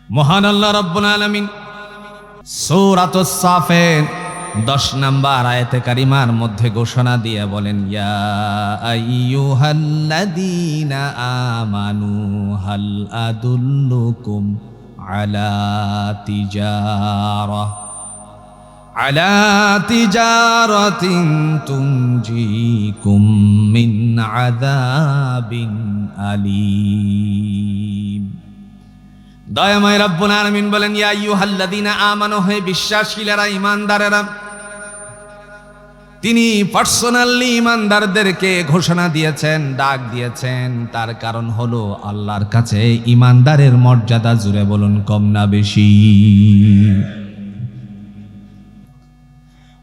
মহান আল্লাহ রাব্বুল আলামিন সূরাতুস সাফের 10 নম্বর আয়াতে কারিমার মধ্যে ঘোষণা দিয়ে বলেন, ইয়া আইয়ুহাল্লাযীনা আমানু হাল আদুল্লুকুম আলা তিজারাতিন তুনজিকুম মিন আযাবিন আলীম। দয়াময় রব্বুল আলামিন বলেন, ইয়া আইয়ুহাল্লাযীনা আমানু, হে বিশ্বাসীরা, ঈমানদারেরা। তিনি পার্সোনালি ঈমানদারদেরকে ঘোষণা দিয়েছেন, ডাক দিয়েছেন। তার কারণ হলো আল্লাহর কাছে ঈমানদারের মর্যাদা, জুড়ে বলুন, কম না বেশি?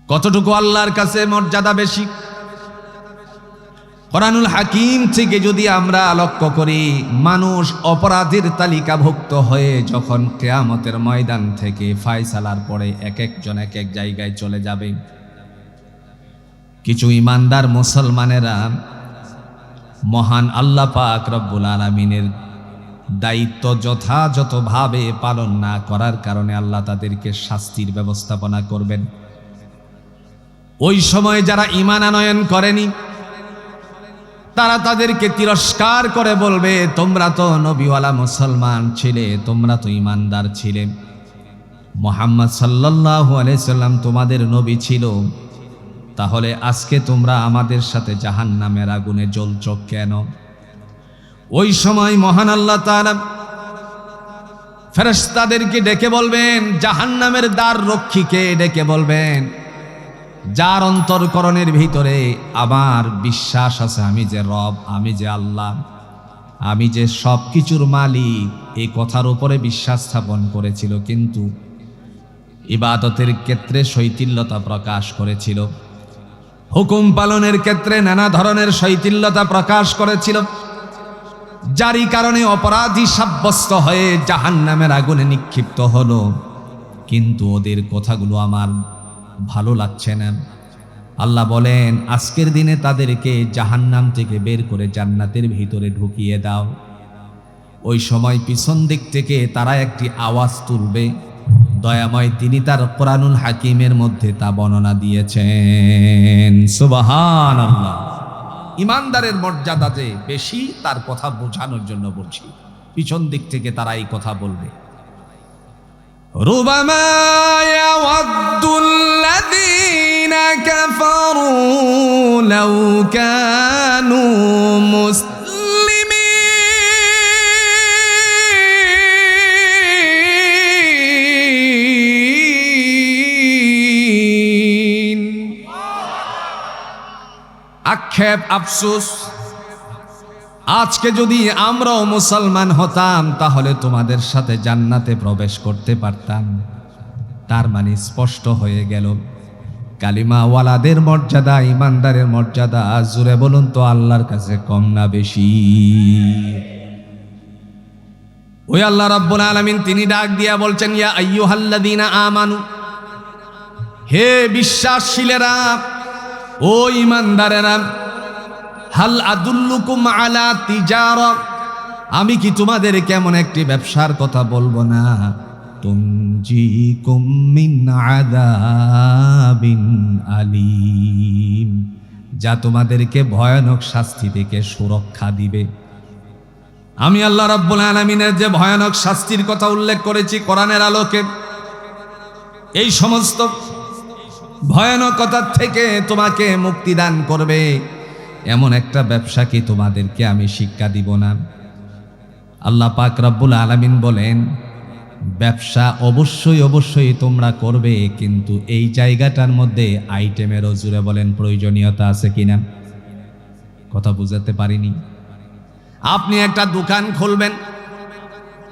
কতটুকু আল্লাহর কাছে মর্যাদা বেশি? কোরআনুল হাকিম থেকে যদি আমরা লক্ষ্য করি, মানুষ অপরাধীর তালিকাভুক্ত হয়ে যখন কিয়ামতের ময়দান থেকে ফায়সালার পরে এক একজন এক এক জায়গায় চলে যাবে, কিছু ঈমানদার মুসলমানেরা মহান আল্লাহ পাক রব্বুল আলামিনের দায়িত্ব যথাযথভাবে পালন না করার কারণে আল্লাহ তাদেরকে শাস্তির ব্যবস্থাপনা করবেন। ওই সময় যারা ঈমান আনয়ন করেনি তারা তাদেরকে তিরস্কার করে বলবে, তোমরা তো নবীওয়ালা মুসলমান ছিলে, তোমরা তো ঈমানদার ছিলে, মুহাম্মদ সাল্লাল্লাহু আলাইহি সাল্লাম তোমাদের নবী ছিল, তাহলে আজকে তোমরা আমাদের সাথে জাহান্নামের আগুনে জ্বলছ কেন? ওই সময় মহান আল্লাহ তাআলা ফেরেশতাদেরকে ডেকে বলবেন, জাহান্নামের দ্বার রক্ষীকে ডেকে বলবেন, যার অন্তরকরণের ভিতরে আমার বিশ্বাস আছে আমি যে রব, আমি যে আল্লাহ, আমি যে সব কিছুর মালিক, এই কথার উপরে বিশ্বাস স্থাপন করেছিল, কিন্তু ইবাদতের ক্ষেত্রে শৈথিল্যতা প্রকাশ করেছিল, হুকুম পালনের ক্ষেত্রে নানা ধরনের শৈথিল্যতা প্রকাশ করেছিল, যারই কারণে অপরাধী সাব্যস্ত হয়ে জাহান্নামের আগুনে নিক্ষিপ্ত হলো। কিন্তু ওদের কথাগুলো আমার ভালো লাগছে না। আল্লাহ বলেন, আজকের দিনে তাদেরকে জাহান্নাম থেকে বের করে জান্নাতের ভিতরে ঢুকিয়ে দাও। ওই সময় পিছন দিক থেকে তারা একটি আওয়াজ তুলবে। দয়াময় তিনি তার কোরআনুল হাকিমের মধ্যে তা বর্ণনা দিয়েছেন। সুবহানাল্লাহ। ঈমানদারের মর্যাদা যে বেশি তার কথা বোঝানোর জন্য বলছি। পিছন দিক থেকে তারা এই কথা বলবে, রুবামা ইয়াওয়াদ্দুল্লাযীনা কাফারু লাউ কানু মুসলিমিন। আক্ষেপ, আফসোস, আজকে যদি আমরাও মুসলমান হতাম তাহলে তোমাদের সাথে জান্নাতে প্রবেশ করতে পারতাম। তার মানে স্পষ্ট হয়ে গেল কালিমাওয়ালাদের মর্যাদা, ঈমানদারের মর্যাদা, জুড়ে বলুন তো আল্লাহর কাছে কম না বেশি? ওই আল্লাহ রাব্বুল আলামিন তিনি ডাক দিয়া বলছেন, ইয়া আইয়ুহাল্লাযীনা আমানু, হে বিশ্বাসশীলেরা, ও ঈমানদারেরা, হাল আদুল্লুকুম আলা তিজারা, আমি কি তোমাদের কেমন একটি ব্যবসার কথা বলবো না? তুনজিকুম মিন আযাবিন আলীম, যা তোমাদেরকে ভয়ানক শাস্তি থেকে সুরক্ষা দিবে। আমি আল্লাহ রাব্বুল আলামিনের যে ভয়ানক শাস্তির কথা উল্লেখ করেছি কোরআনের আলোকে, এই সমস্ত ভয়ানকতার থেকে তোমাকে মুক্তি দান করবে এমন একটা ব্যবসা কি তোমাদেরকে আমি শিক্ষা দিব না? আল্লাহ পাক রব্বুল আলামিন বলেন, ব্যবসা অবশ্যই অবশ্যই তোমরা করবে, কিন্তু এই জায়গাটার মধ্যে আইটেমেরও, জুড়ে বলেন, প্রয়োজনীয়তা আছে কিনা? কথা বুঝাতে পারিনি। আপনি একটা দোকান খুলবেন,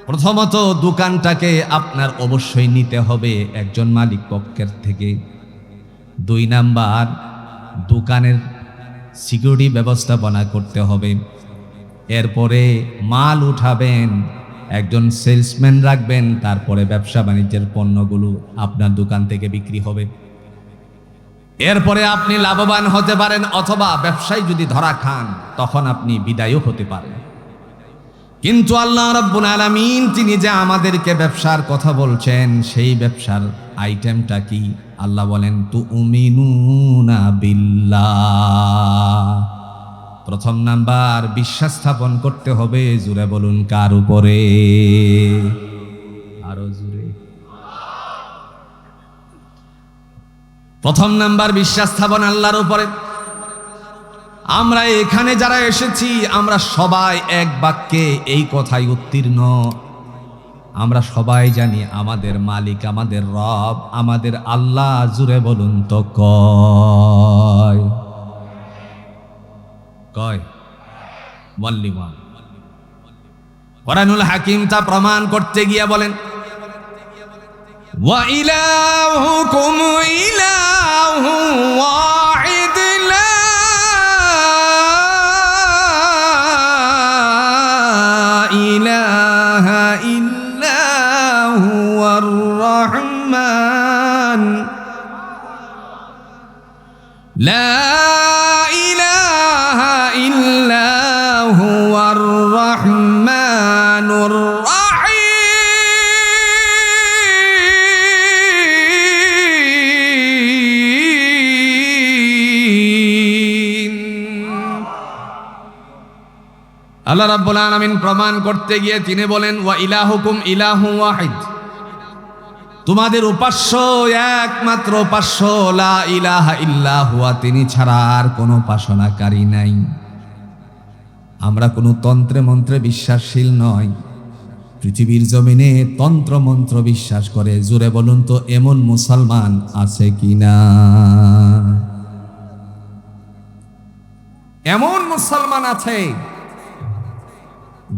প্রথমত দোকানটাকে আপনার অবশ্যই নিতে হবে একজন মালিক পক্ষের থেকে। 2 নাম্বার, দোকানের সিকিউরিটি ব্যবস্থাপনা করতে হবে। এরপরে মাল উঠাবেন, একজন সেলসম্যান রাখবেন, তারপরে ব্যবসা বাণিজ্যের পণ্যগুলো আপনার দোকান থেকে বিক্রি হবে। এরপরে আপনি লাভবান হতে পারেন, অথবা ব্যবসায় যদি ধরা খান তখন আপনি বিদায়ও হতে পারেন। কিন্তু আল্লাহ রাব্বুল আলামিন তিনি যে আমাদেরকে ব্যবসার কথা বলছেন, সেই ব্যবসার আইটেমটা কি? আল্লাহ বলেন তুমিনুনা বিল্লাহ। প্রথম নাম্বার, বিশ্বাস স্থাপন করতে হবে। জুড়ে বলুন কার উপরে? আরো জুড়ে। প্রথম নাম্বার বিশ্বাস স্থাপন আল্লাহর উপরে। আমরা এখানে যারা এসেছি আমরা সবাই এক বাক্যে এই কথাই উত্তীর্ণ। আমরা সবাই জানি আমাদের মালিক, আমাদের রব, আমাদের আল্লাহ। জুড়ে বলুন তো কয়? কয়? ওয়াল্লিমান। কোরআনুল হাকিম তা প্রমাণ করতে গিয়ে বলেন ওয়া ইলাহুকুম ইলাহু ওয়াহিদ লা ইলাহা ইল্লা হুয়ার রহমান লা ইলাহা ইল্লা হুয়ার রহমানুর আল্লাহ রাব্বুল আলামিন প্রমাণ করতে গিয়ে তিনি বলেন ওয়া ইলাহুকুম ইলাহু ওয়াহিদ, তোমাদের উপাস্য একমাত্র উপাস্য, লা ইলাহা ইল্লা হুয়া, তিনি ছাড়া আর কোনো উপাসনাকারী নাই। আমরা কোনো তন্ত্রে মন্ত্রে বিশ্বাসশীল নয়। পৃথিবীর জমিনে তন্ত্র মন্ত্র বিশ্বাস করে। জুড়ে বলুন তো এমন মুসলমান আছে কিনা? এমন মুসলমান আছে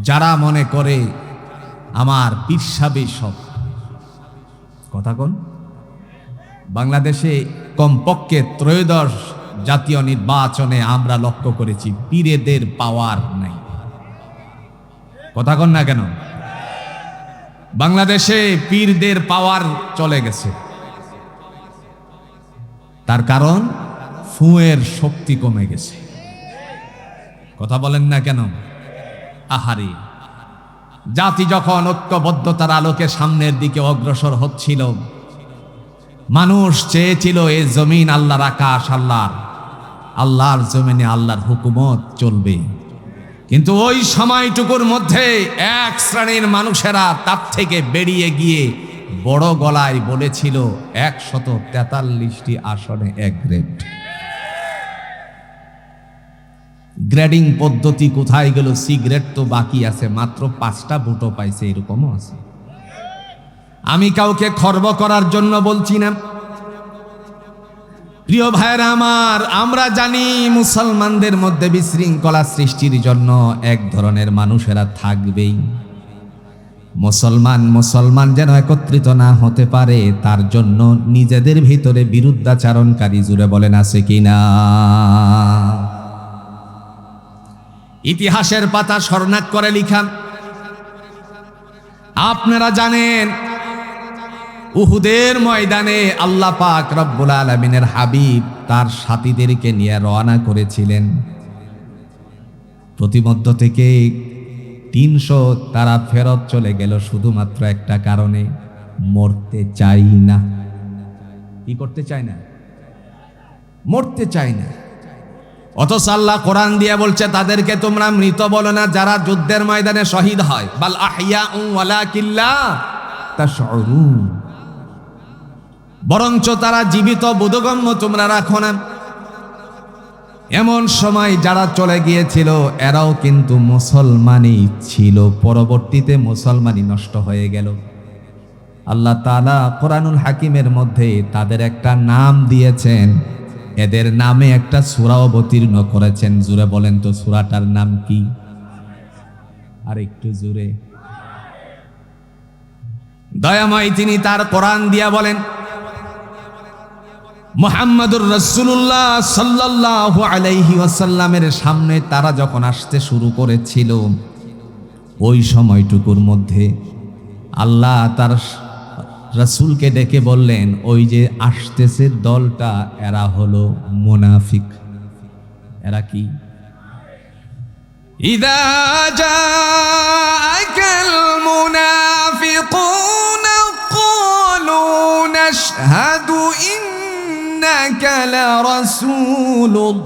যারা মনে করে আমার পীর সাহেব সব। কথা কোন? বাংলাদেশে কমপক্ষে ত্রয়োদশ জাতীয় নির্বাচনে আমরা লক্ষ্য করেছি পীরেদের পাওয়ার নাই। কথা কোন না কেন? বাংলাদেশে পীরদের পাওয়ার চলে গেছে। তার কারণ ফুঁয়ের শক্তি কমে গেছে। কথা বলেন না কেন? আহারি, জাতি যখন ঐক্যবদ্ধতার আলোকে সামনের দিকে অগ্রসর হচ্ছিল, মানুষ চেয়েছিল এ জমিন আল্লাহর আকাশ, আল্লাহর জমিনে আল্লাহর হুকুমত চলবে। কিন্তু ওই সময়টুকুর মধ্যে এক শ্রেণীর মানুষেরা তার থেকে বেরিয়ে গিয়ে বড় গলায় বলেছিল 143টি আসনে এক গ্রেড। গ্রেডিং পদ্ধতি কোথায় গেল? সিগারেট তো বাকি আছে, মাত্র 5টা ভোটও পাইছে, এরকমও আছে। আমি কাউকে খর্ব করার জন্য বলছি না, প্রিয় ভাইরা আমার। আমরা জানি মুসলমানদের মধ্যে বিশৃঙ্খলা সৃষ্টির জন্য এক ধরনের মানুষেরা থাকবেই। মুসলমান যেন একত্রিত না হতে পারে তার জন্য নিজেদের ভিতরে বিরুদ্ধাচারণকারী, জুড়ে বলেন আছে কিনা? ইতিহাসের পাতা স্বর্ণাক করে লিখা। আপনারা জানেন উহুদের ময়দানে আল্লাহ পাক রব্বুল আলামিনের হাবিব তার সাথীদেরকে নিয়ে রওনা করেছিলেন। প্রতিমধ্য থেকে 300 তারা ফেরত চলে গেল শুধুমাত্র একটা কারণে, মরতে চাই না। কি করতে চায় না? মরতে চায় না। অথচ আল্লাহ কোরআন দিয়ে বলছে তাদেরকে তোমরা মৃত বলো না যারা যুদ্ধের ময়দানে শহীদ হয়, বাল আহইয়াউ ওয়ালাকিন লা তাশউরুন, বরঞ্চ তারা জীবিত বোধগম্য তোমরা রাখো না। এমন সময় যারা চলে গিয়েছিল এরাও কিন্তু মুসলমানই ছিল, পরবর্তীতে মুসলমানই নষ্ট হয়ে গেল। আল্লাহ তাআলা কোরআনুল হাকিমের মধ্যে তাদের একটা নাম দিয়েছেন, এদের নামে একটা সূরা অবতীর্ণ করেছেন। জুড়ে বলেন তো সূরাটার নাম কি? আর একটু জুড়ে। দয়াময় তিনি তার কোরআন দিয়া বলেন মুহাম্মাদুর রাসূলুল্লাহ সাল্লাল্লাহু আলাইহি ওয়াসাল্লামের সামনে তারা যখন আসতে শুরু করেছিল, ওই সময়টুকুর মধ্যে আল্লাহ তার রাসূলকে ডেকে বললেন, ওই যে আসতেছে দলটা এরা হলো মুনাফিক। এরা কি? ইযা জাআকাল মুনাফিকুনা ক্বালু নাশহাদু ইন্নাকা লারাসূলুল্লাহ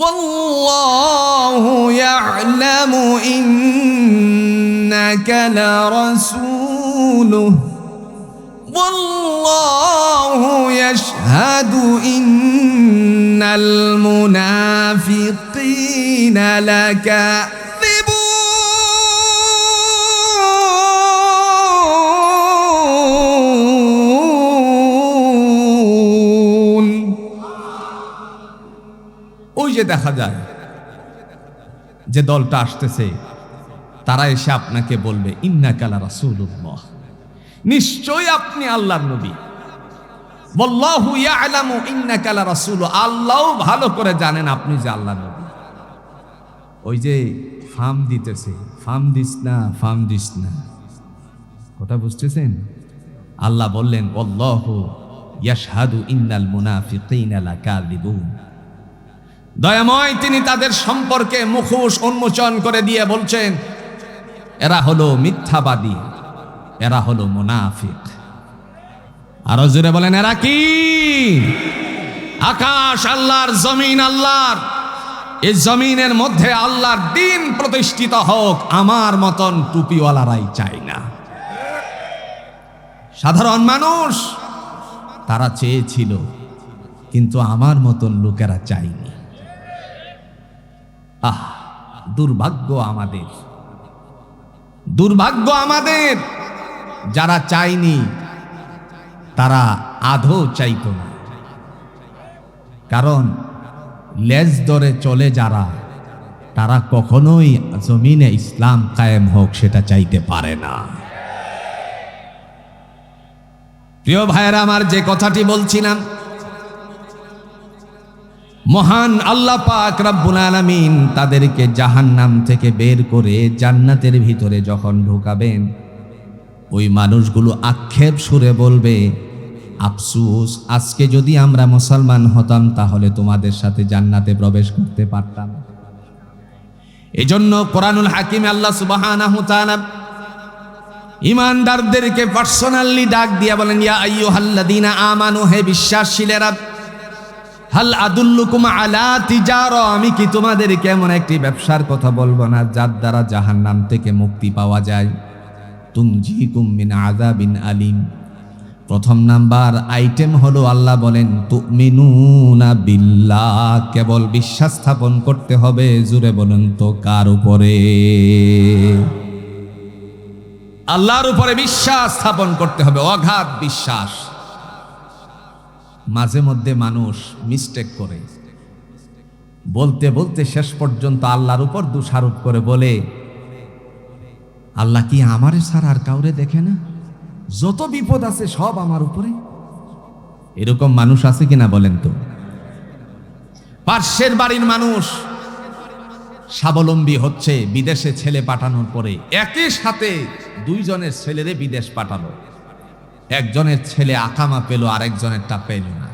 ওয়াল্লাহু ইয়া'লামু ইন্নাকা লারাসূলুহু والله يشهد إن المنافقين لكاذبون ওই যে দেখা যায় যে দলটা আসতেছে তারা এসে আপনাকে বলবে ইন্নাকা লারাসূলুল্লাহ, নিশ্চয় আপনি আল্লাহর নবী। ওয়াল্লাহু ইয়ালামু ইন্নাকা লারাসূল, আল্লাহও ভালো করে জানেন আপনি যে আল্লাহর নবী। ওই যে ফার্ম দিতেছে, ফার্ম দিস না, কথা বুঝতেছেন? আল্লাহ বললেন ওয়াল্লাহু ইয়াশহাদু ইন্নাল মুনাফিকিনা লাকাযিবুন। দয়াময় তিনি তাদের সম্পর্কে মুখোশ উন্মোচন করে দিয়ে বলছেন এরা হলো মিথ্যাবাদী, এরা হলো মুনাফিক। আরো জোরে বলেন এরা কি? আকাশ আল্লাহর, জমিন আল্লাহর, এই জমিনের মধ্যে আল্লাহর দ্বীন প্রতিষ্ঠিত হোক, আমার মতন টুপিওয়ালারাই চাই না। সাধারণ মানুষ তারা চেয়েছিল, কিন্তু আমার মতন লোকেরা চায়নি। দুর্ভাগ্য আমাদের, দুর্ভাগ্য আমাদের। যারা চায়নি তারা আদৌ চাইতো না, কারণ লেজ ধরে চলে যারা, তারা কখনোই জমিনে ইসলাম কায়েম হোক সেটা চাইতে পারে না। প্রিয় ভাইয়েরা আমার, যে কথাটি বলছিলাম, মহান আল্লাহ পাক রব্বুল আলামিন তাদেরকে জাহান্নাম থেকে বের করে জান্নাতের ভিতরে যখন ঢোকাবেন, ওই মানুষগুলো আক্ষেপ সুরে বলবে, আফসোস, আজকে যদি আমরা মুসলমান হতাম তাহলে তোমাদের সাথে জান্নাতে প্রবেশ করতে পারতাম। এজন্য কোরআনুল হাকিমে আল্লাহ সুবহানাহু ওয়া তাআলা ঈমানদারদেরকে পার্সোনালি ডাক দিয়ে বলেন, ইয়া আইয়ুহাল্লাযীনা আমানু, হে বিশ্বাসীরা, হাল আদুল্লুকুম আলা তিজারা, আমি কি তোমাদেরকে এমন একটি ব্যবসার কথা বলবো না যার দ্বারা জাহান্নাম থেকে মুক্তি পাওয়া যায়? তুনজিকুম মিন আযাবিন আলিম। প্রথম নাম্বার আইটেম হলো আল্লাহ বলেন তুমিনুনা বিল্লাহ, কেবল বিশ্বাস স্থাপন করতে হবে। জুড়ে বলুন তো কার উপরে? আল্লাহর উপরে বিশ্বাস স্থাপন করতে হবে, অগাধ বিশ্বাস। মাঝে মধ্যে মানুষ মিস্টেক করে, বলতে বলতে শেষ পর্যন্ত আল্লাহর উপর দোষারোপ করে বলে, আল্লাহ কি আমারে ছাড়া আর কাউরে দেখে না? যত বিপদ আছে সব আমার উপরে। এরকম মানুষ আছে কিনা বলেন তো? পার্শ্বের বাড়ির মানুষ স্বাবলম্বী হচ্ছে বিদেশে ছেলে পাঠানোর পরে, একই সাথে দুইজনের ছেলেরে বিদেশ পাঠালো। একজনের ছেলে আকামা পেল, আরেকজনেরটা পেল না।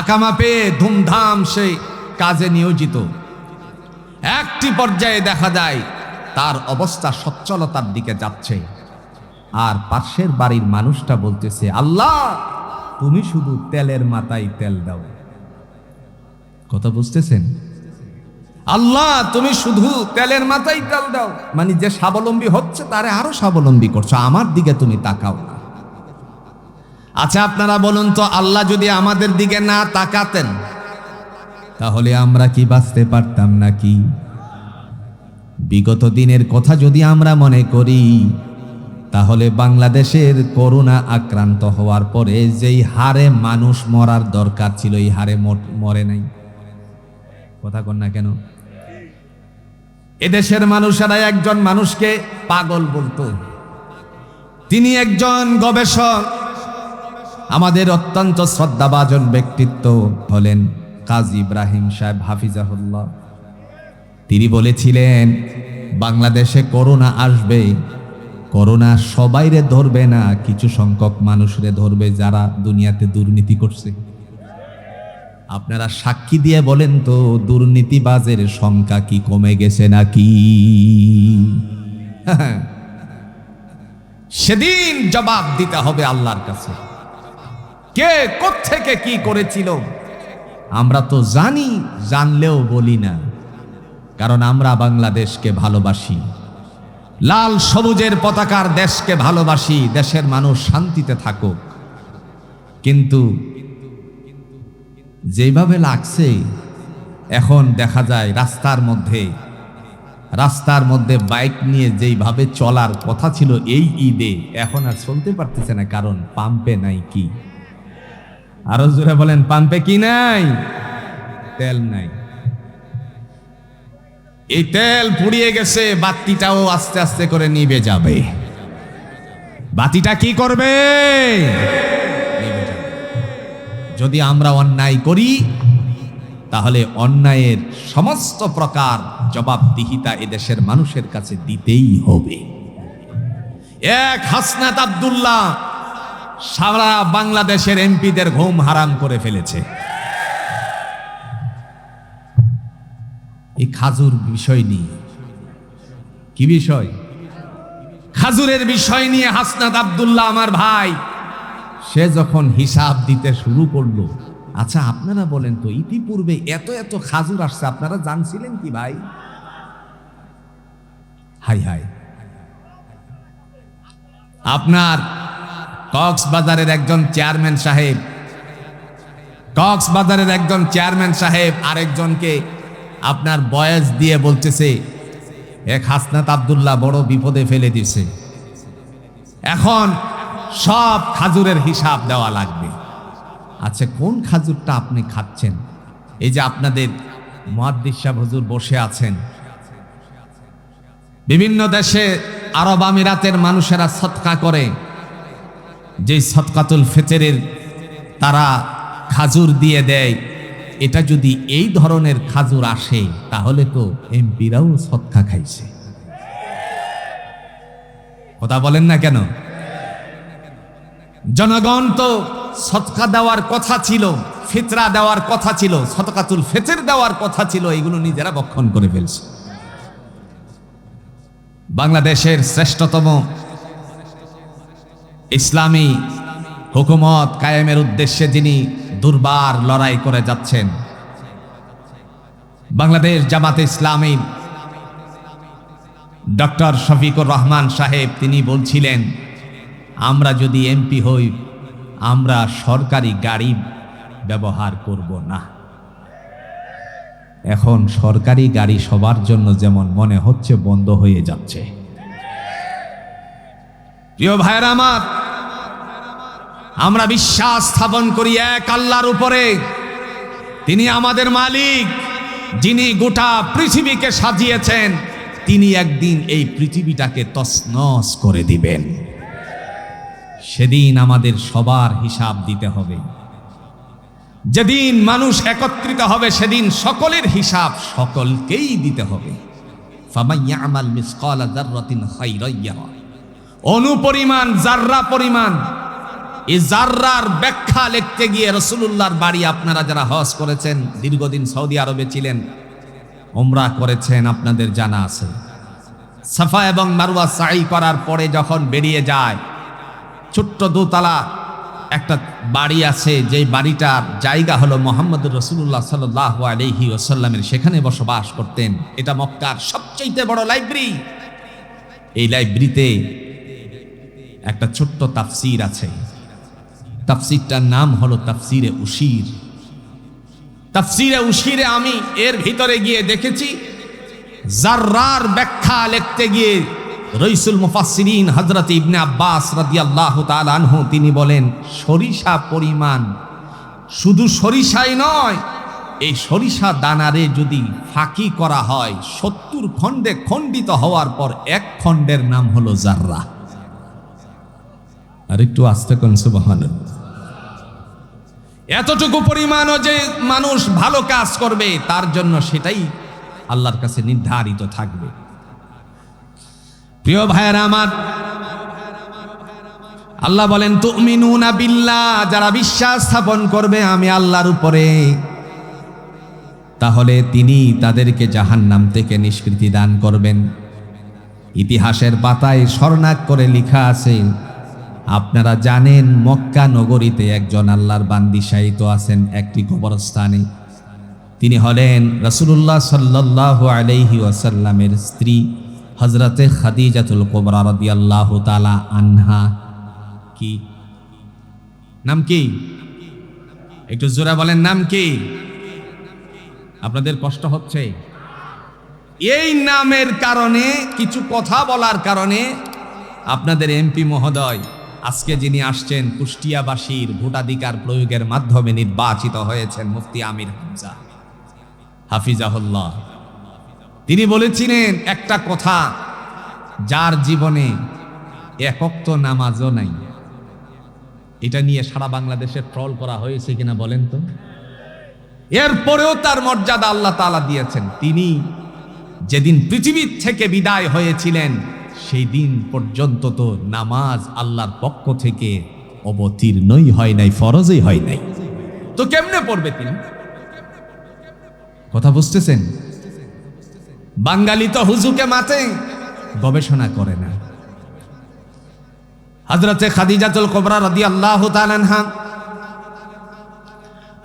আকামা পেয়ে ধুমধাম সেই কাজে নিয়োজিত। একটি পর্যায়ে দেখা যায় তার অবস্থা সচ্ছলতার দিকে যাচ্ছে, আর পাশের বাড়ির মানুষটা বলতেছে, আল্লাহ তুমি শুধু তেলের মাথায় তেল দাও। কথা বুঝতেছেন? আল্লাহ তুমি শুধু তেলের মাথায় তেল দাও, মানে যে স্বাবলম্বী হচ্ছে তারে আরো স্বাবলম্বী করছো, আমার দিকে তুমি তাকাও না। আচ্ছা আপনারা বলুন তো, আল্লাহ যদি আমাদের দিকে না তাকাতেন তাহলে আমরা কি বাঁচতে পারতাম নাকি? বিগত দিনের কথা যদি আমরা মনে করি, তাহলে বাংলাদেশের করোনা আক্রান্ত হওয়ার পরে যেই হারে মানুষ মরার দরকার ছিল, এই হারে মরে নাই। কথা কন না কেন? এদেশের মানুষেরা একজন মানুষকে পাগল বলতো। তিনি একজন গবেষক, আমাদের অত্যন্ত শ্রদ্ধাভাজন ব্যক্তিত্ব হলেন কাজী ইব্রাহিম সাহেব হাফিজাহুল্লাহ। তিনি বলেছিলেন বাংলাদেশে করোনা আসবে, করোনা সবাইরে ধরবে না, কিছু সংখ্যক মানুষরে ধরবে যারা দুনিয়াতে দুর্নীতি করছে। আপনারা সাক্ষী দিয়ে বলেন তো, দুর্নীতিবাজের সংখ্যা কি কমে গেছে নাকি? সেদিন জবাব দিতে হবে আল্লাহর কাছে, কে কোত্থেকে কি করেছিল। আমরা তো জানি, জানলেও বলি না, কারণ আমরা বাংলাদেশকে ভালোবাসি, লাল সবুজের পতাকার দেশকে ভালোবাসি, দেশের মানুষ শান্তিতে থাকুক। কিন্তু যেভাবে লাগছে এখন দেখা যায় রাস্তার মধ্যে বাইক নিয়ে যেইভাবে চলার কথা ছিল এই ঈদে, এখন আর চলতে পারতেছে না, কারণ পাম্পে নাই কি? আরো জোরে বলেন, পাম্পে কি নাই? তেল নাই। এই তেল পুড়িয়ে গেছে, বাতিটাও আস্তে আস্তে করে নিভে যাবে। বাতিটা কি করবে? নিভে যাবে। যদি আমরা অন্যায় করি তাহলে অন্যায়ের সমস্ত প্রকার জবাবদিহিতা এদেশের মানুষের কাছে দিতেই হবে। এক হাসনাত আব্দুল্লাহ সারা বাংলাদেশের এমপিদের ঘুম হারাম করে ফেলেছে। এই খাজুর বিষয় নিয়ে, কি বিষয়? খাজুরের বিষয় নিয়ে হাসনাত আব্দুল্লাহ আমার ভাই, সে যখন হিসাব দিতে শুরু করলো, আচ্ছা আপনারা বলেন তো, ইতিপূর্বে এত এত খাজুর আসছে, আপনারা জানছিলেন কি ভাই? হাই হাই, আপনার কক্সবাজারের একজন চেয়ারম্যান সাহেব আরেকজনকে আপনার বয়স দিয়ে বলতেছে, এক হাসনাত আব্দুল্লাহ বড় বিপদে ফেলে দিছে, এখন সব খাজুরের হিসাব দেওয়া লাগবে। আচ্ছা, কোন খাজুরটা আপনি খাচ্ছেন? এই যে আপনাদের মুহাদ্দিস সাহেব হুজুর বসে আছেন, বিভিন্ন দেশে আরব আমিরাতের মানুষেরা সদকা করে, যে সদকাতুল ফিতরের তারা খাজুর দিয়ে দেয়, এটা যদি এই ধরনের খাজুর আসে তাহলে তো এমপিরাও সদকা খাইছে। কথা বলেন না কেন? জনগণ তো সদকা দেওয়ার কথা ছিল, ফিতরা দেওয়ার কথা ছিল, সদকাতুল ফিতর দেওয়ার কথা ছিল, এগুলো নিজেরা ভক্ষণ করে ফেলছে। বাংলাদেশের শ্রেষ্ঠতম ইসলামী হুকুমত কায়েমের উদ্দেশ্যে যিনি দুর্বার লড়াই করে যাচ্ছেন, বাংলাদেশ জামাতে ইসলামী ডক্টর শফিকুর রহমান সাহেব, তিনি বলছিলেন, আমরা যদি এমপি হই আমরা সরকারি গাড়ি ব্যবহার করব না। এখন সরকারি গাড়ি সবার জন্য যেমন মনে হচ্ছে বন্ধ হয়ে যাচ্ছে। প্রিয় ভাইরা আমার, আমরা বিশ্বাস স্থাপন করি এক আল্লাহর উপরে, তিনি আমাদের মালিক, যিনি গোটা পৃথিবীকে সাজিয়েছেন, তিনি একদিন এই পৃথিবীটাকে তছনছ করে দিবেন। সেদিন আমাদের সবার হিসাব দিতে হবে। যেদিন মানুষ একত্রিত হবে সেদিন সকলের হিসাব সকলকেই দিতে হবে। ফামান ইয়ামাল মিসকালা যাররাতিন খায়রান ইয়ারা, অনুপরিমাণ জাররা পরিমাণ, এই জাররার ব্যাখ্যা লিখতে গিয়ে রাসূলুল্লাহর বাড়ি, আপনারা যারা হজ করেছেন, দীর্ঘদিন সৌদি আরবে ছিলেন, উমরা করেছেন, আপনাদের জানা আছে, সাফা এবং মারওয়া সাই করার পরে যখন বেরিয়ে যায়, ছোট্ট দোতলা একটা বাড়ি আছে, যেই বাড়িটার জায়গা হলো মুহাম্মদুর রাসূলুল্লাহ সাল্লাল্লাহু আলাইহি ওয়াসাল্লামের, সেখানে বসবাস করতেন। এটা মক্কার সবচেয়ে বড় লাইব্রেরি। এই লাইব্রেরিতে একটা ছোট্ট তাফসীর আছে, তাফসীরটার নাম হলো তাফসীরে উশীর। তাফসীরে উশীরে আমি এর ভিতরে গিয়ে দেখেছি, জাররার ব্যাখ্যা লিখতে গিয়ে রাইসুল মুফাসসিরিন হযরত ইবনে আব্বাস রাদিয়াল্লাহু তাআলা আনহু তিনি বলেন, সরিষা পরিমাণ, শুধু সরিষাই নয়, এই সরিষা দানারে যদি ফাঁকি করা হয় 70 খণ্ডে খণ্ডিত হওয়ার পর এক খণ্ডের নাম হলো জাররা। আর একটু আস্তে কোন সুবহানাল্লাহ। এতটুকু পরিমাণও যে মানুষ ভালো কাজ করবে তার জন্য সেটাই আল্লাহর কাছে নির্ধারিত থাকবে। প্রিয় ভাইয়েরা আমার, আল্লাহ বলেন তুমিনুনা বিল্লাহ, যারা বিশ্বাস স্থাপন করবে আমি আল্লাহর উপরে, তাহলে তিনি তাদেরকে জাহান্নাম থেকে নিষ্কৃতি দান করবেন। ইতিহাসের পাতায় স্বর্ণাক করে লেখা আছে, আপনারা জানেন মক্কা নগরীতে একজন আল্লাহর বান্দি শায়িত আছেন একটি কবরস্থানে। তিনি হলেন রাসূলুল্লাহ সাল্লাল্লাহু আলাইহি ওয়াসাল্লামের স্ত্রী হযরতে খাদিজাতুল কুবরা রাদিয়াল্লাহু তাআলা আনহা। কি নাম? কি একটু জোরে বলেন, নাম কি? আপনাদের কষ্ট হচ্ছে? এই নামের কারণে, কিছু কথা বলার কারণে আপনাদের এমপি মহোদয় আজকে যিনি আসছেন কুষ্টিয়াবাসীর ভোটাধিকার প্রয়োগের মাধ্যমে নির্বাচিত হয়েছেন, মুফতি আমির হামজা হাফিজাহুল্লাহ, তিনি বলেছিলেন একটা কথা, যার জীবনে এক ওয়াক্ত নামাজও নাই। এটা নিয়ে সারা বাংলাদেশে ট্রল করা হয়েছে কিনা বলেন তো? এরপরেও তার মর্যাদা আল্লাহ তাআলা দিয়েছেন। তিনি যেদিন পৃথিবীর থেকে বিদায় হয়েছিলেন সেই দিন পর্যন্ত তো নামাজ আল্লাহর পক্ষ থেকে অবতীর্ণই হয় নাই, ফরজই হয় নাই। তো কেমনে পড়বে তিনি? কথা বুঝতেছেন? বাঙালি তো হুজুকে মাতে গবেষণা করে না। হযরতে খাদিজাতুল কুবরা রাদিয়াল্লাহু তাআলা আনহা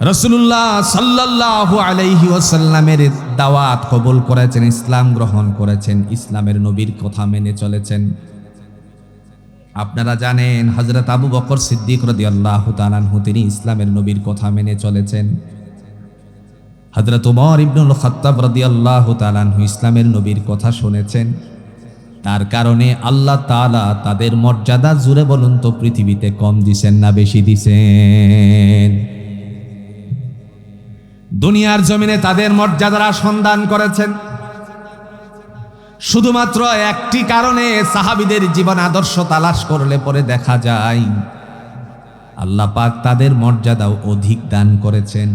রাসূলুল্লাহ সাল্লাল্লাহু আলাইহি ওয়াসাল্লামের দাওয়াত কবুল করেছেন, ইসলাম গ্রহণ করেছেন, ইসলামের নবীর কথা মেনে চলেছেন। আপনারা জানেন হযরত আবু বকর সিদ্দিক রাদিয়াল্লাহু তাআলা আনহু তিনি ইসলামের নবীর কথা মেনে চলেছেন। হযরত ওমর ইবনুল খাত্তাব রাদিয়াল্লাহু তাআলা আনহু ইসলামের নবীর কথা শুনেছেন। তার কারণে আল্লাহ তাআলা তাদের মর্যাদা, জুড়ে বলুন তো, পৃথিবীতে কম দিছেন না বেশি দিছেন? দুনিয়ার জমিনে তাদের মর্যাদার সন্ধান করেছেন শুধুমাত্র একটি কারণে। সাহাবীদের জীবন আদর্শ তালাশ করলে পরে দেখা যায় আল্লাহ পাক তাদের মর্যাদাও অধিক দান করেছেন।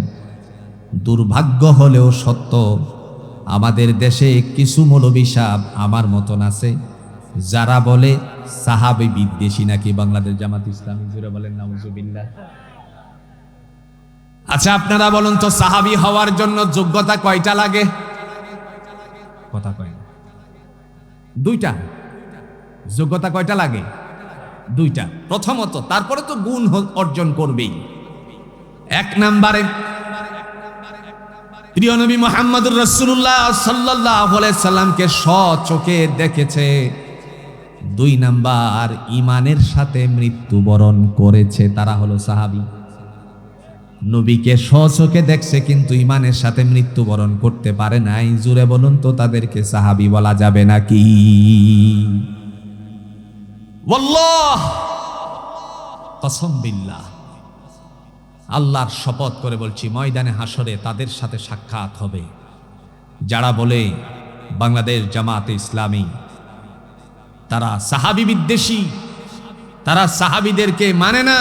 দুর্ভাগ্য হলেও সত্য, আমাদের দেশে কিছু মৌলবী সাহেব আমার মতন আছে যারা বলে সাহাবী বিদ্বেষী নাকি বাংলাদেশ জামাত ইসলামী। জুড়ে বলেন নাউজুবিল্লাহ। আচ্ছা আপনারা বলুন তো, সাহাবী হওয়ার জন্য যোগ্যতা কয়টা লাগে? কথা কয় না। দুইটা। যোগ্যতা কয়টা লাগে? দুইটা। প্রথমত, তারপরে তো গুণ অর্জন করবেই। এক নম্বরে প্রিয় নবী মুহাম্মদুর রাসূলুল্লাহ সাল্লাল্লাহু আলাইহি সাল্লামকে স্বচক্ষে দেখেছে। দুই নাম্বার, ঈমানের সাথে মৃত্যুবরণ করেছে, তারা হলো সাহাবী। নবীকে স্বচক্ষে দেখছে কিন্তু ঈমানের সাথে মৃত্যুবরণ করতে পারে নাই। জুড়ে বলুন তো, তাদেরকে সাহাবী বলা যাবে নাকি? ওয়াল্লাহ, কসম বিল্লাহ, আল্লাহর শপথ করে বলছি, ময়দানে হাসরে তাদের সাথে সাক্ষাৎ হবে যারা বলে বাংলাদেশ জামাতে ইসলামী তারা সাহাবী বিদ্বেষী, তারা সাহাবীদেরকে মানে না,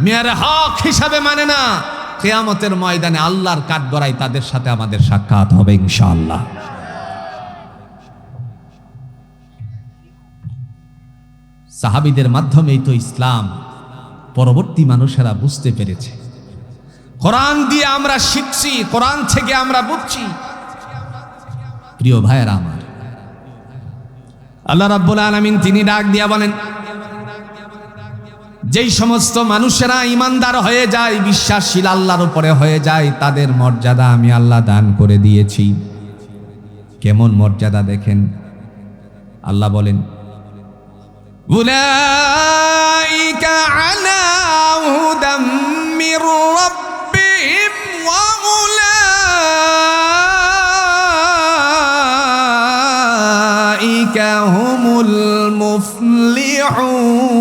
মেয়ারে হক হিসাবে মানে না। কিয়ামতের ময়দানে আল্লাহর কাঠগড়ায় তাদের সাথে আমাদের সাক্ষাৎ হবে ইনশাআল্লাহ। সাহাবীদের মাধ্যমেই তো ইসলাম পরবর্তী মানুষেরা বুঝতে পেরেছে। কোরআন দিয়ে আমরা শিখছি, কোরআন থেকে আমরা বুঝছি। প্রিয় ভাইয়েরা আমার, আল্লাহ রাব্বুল আলামিন তিনি ডাক দিয়া বলেন, যেই সমস্ত মানুষেরা ইমানদার হয়ে যায়, বিশ্বাসশীল আল্লাহর উপরে হয়ে যায়, তাদের মর্যাদা আমি আল্লাহ দান করে দিয়েছি। কেমন মর্যাদা দেখেন, আল্লাহ বলেন, উলাইকা আলা হুদাম মির রাব্বিহিম ওয়া উলাইকা হুমুল মুফলিহুন।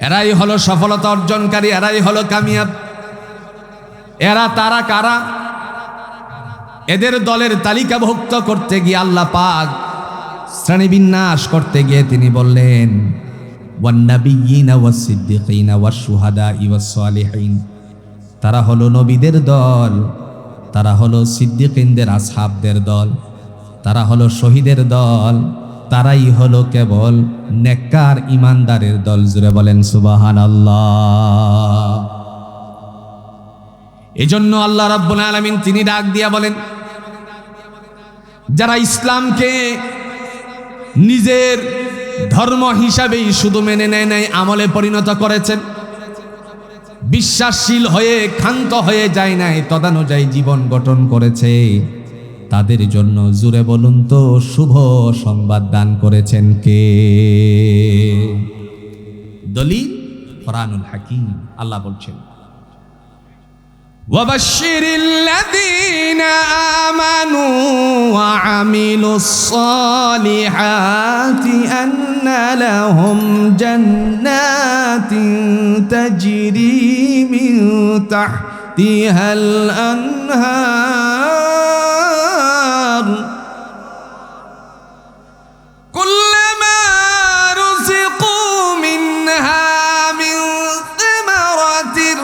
এরাই হলো সফলতা অর্জনকারী, এরাই হলো কামিয়াব। এরা তারা কারা? এদের দলের তালিকাভুক্ত করতে গিয়ে আল্লাহ পাক শ্রেণীবিন্যাস করতে গিয়ে তিনি বললেন, ওয়ান্নাবিয়িনা ওয়াস-সিদ্দিকিনা ওয়াশ-শুহাদা'i ওয়াস-সালিহিন। তারা হলো নবীদের দল, তারা হলো সিদ্দিকিনদের আসহাবদের দল, তারা হলো শহীদের দল, তারাই হলো কেবল নেককার ইমানদারের দল। জুড়ে বলেন সুবহানাল্লাহ। এজন্য আল্লাহ রাব্বুল আলামিন তিনি ডাক দিয়া বলেন, যারা ইসলামকে নিজের ধর্ম হিসাবেই শুধু মেনে নেয় নাই, আমলে পরিণত করেছেন, বিশ্বাসশীল হয়ে ক্ষান্ত হয়ে যায় নাই, তদানুযায়ী জীবন গঠন করেছে, তাদের জন্য জুড়ে বলুন তো শুভ সংবাদ দান করেছেন কে? দলিল কোরআনুল হাকীম। আল্লাহ বলছেন, ওয়াবাশশিরিল্লাযীনা আমানু ওয়া আমিলুস-সালিহাতি আন্না লাহুম জান্নাতিন তাজরি মিন তাহতিহাল আনহার কুল্লামা রুযিকু মিনহা মিন সিমারাতির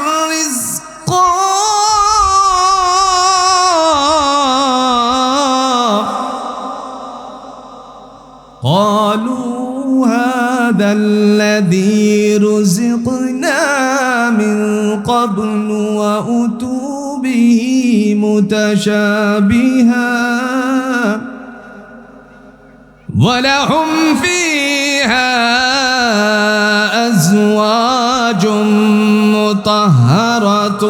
قالوا هذا الذي رزقنا من قبل وأتوا به متشابها ولهم فيها أزواج مطهرة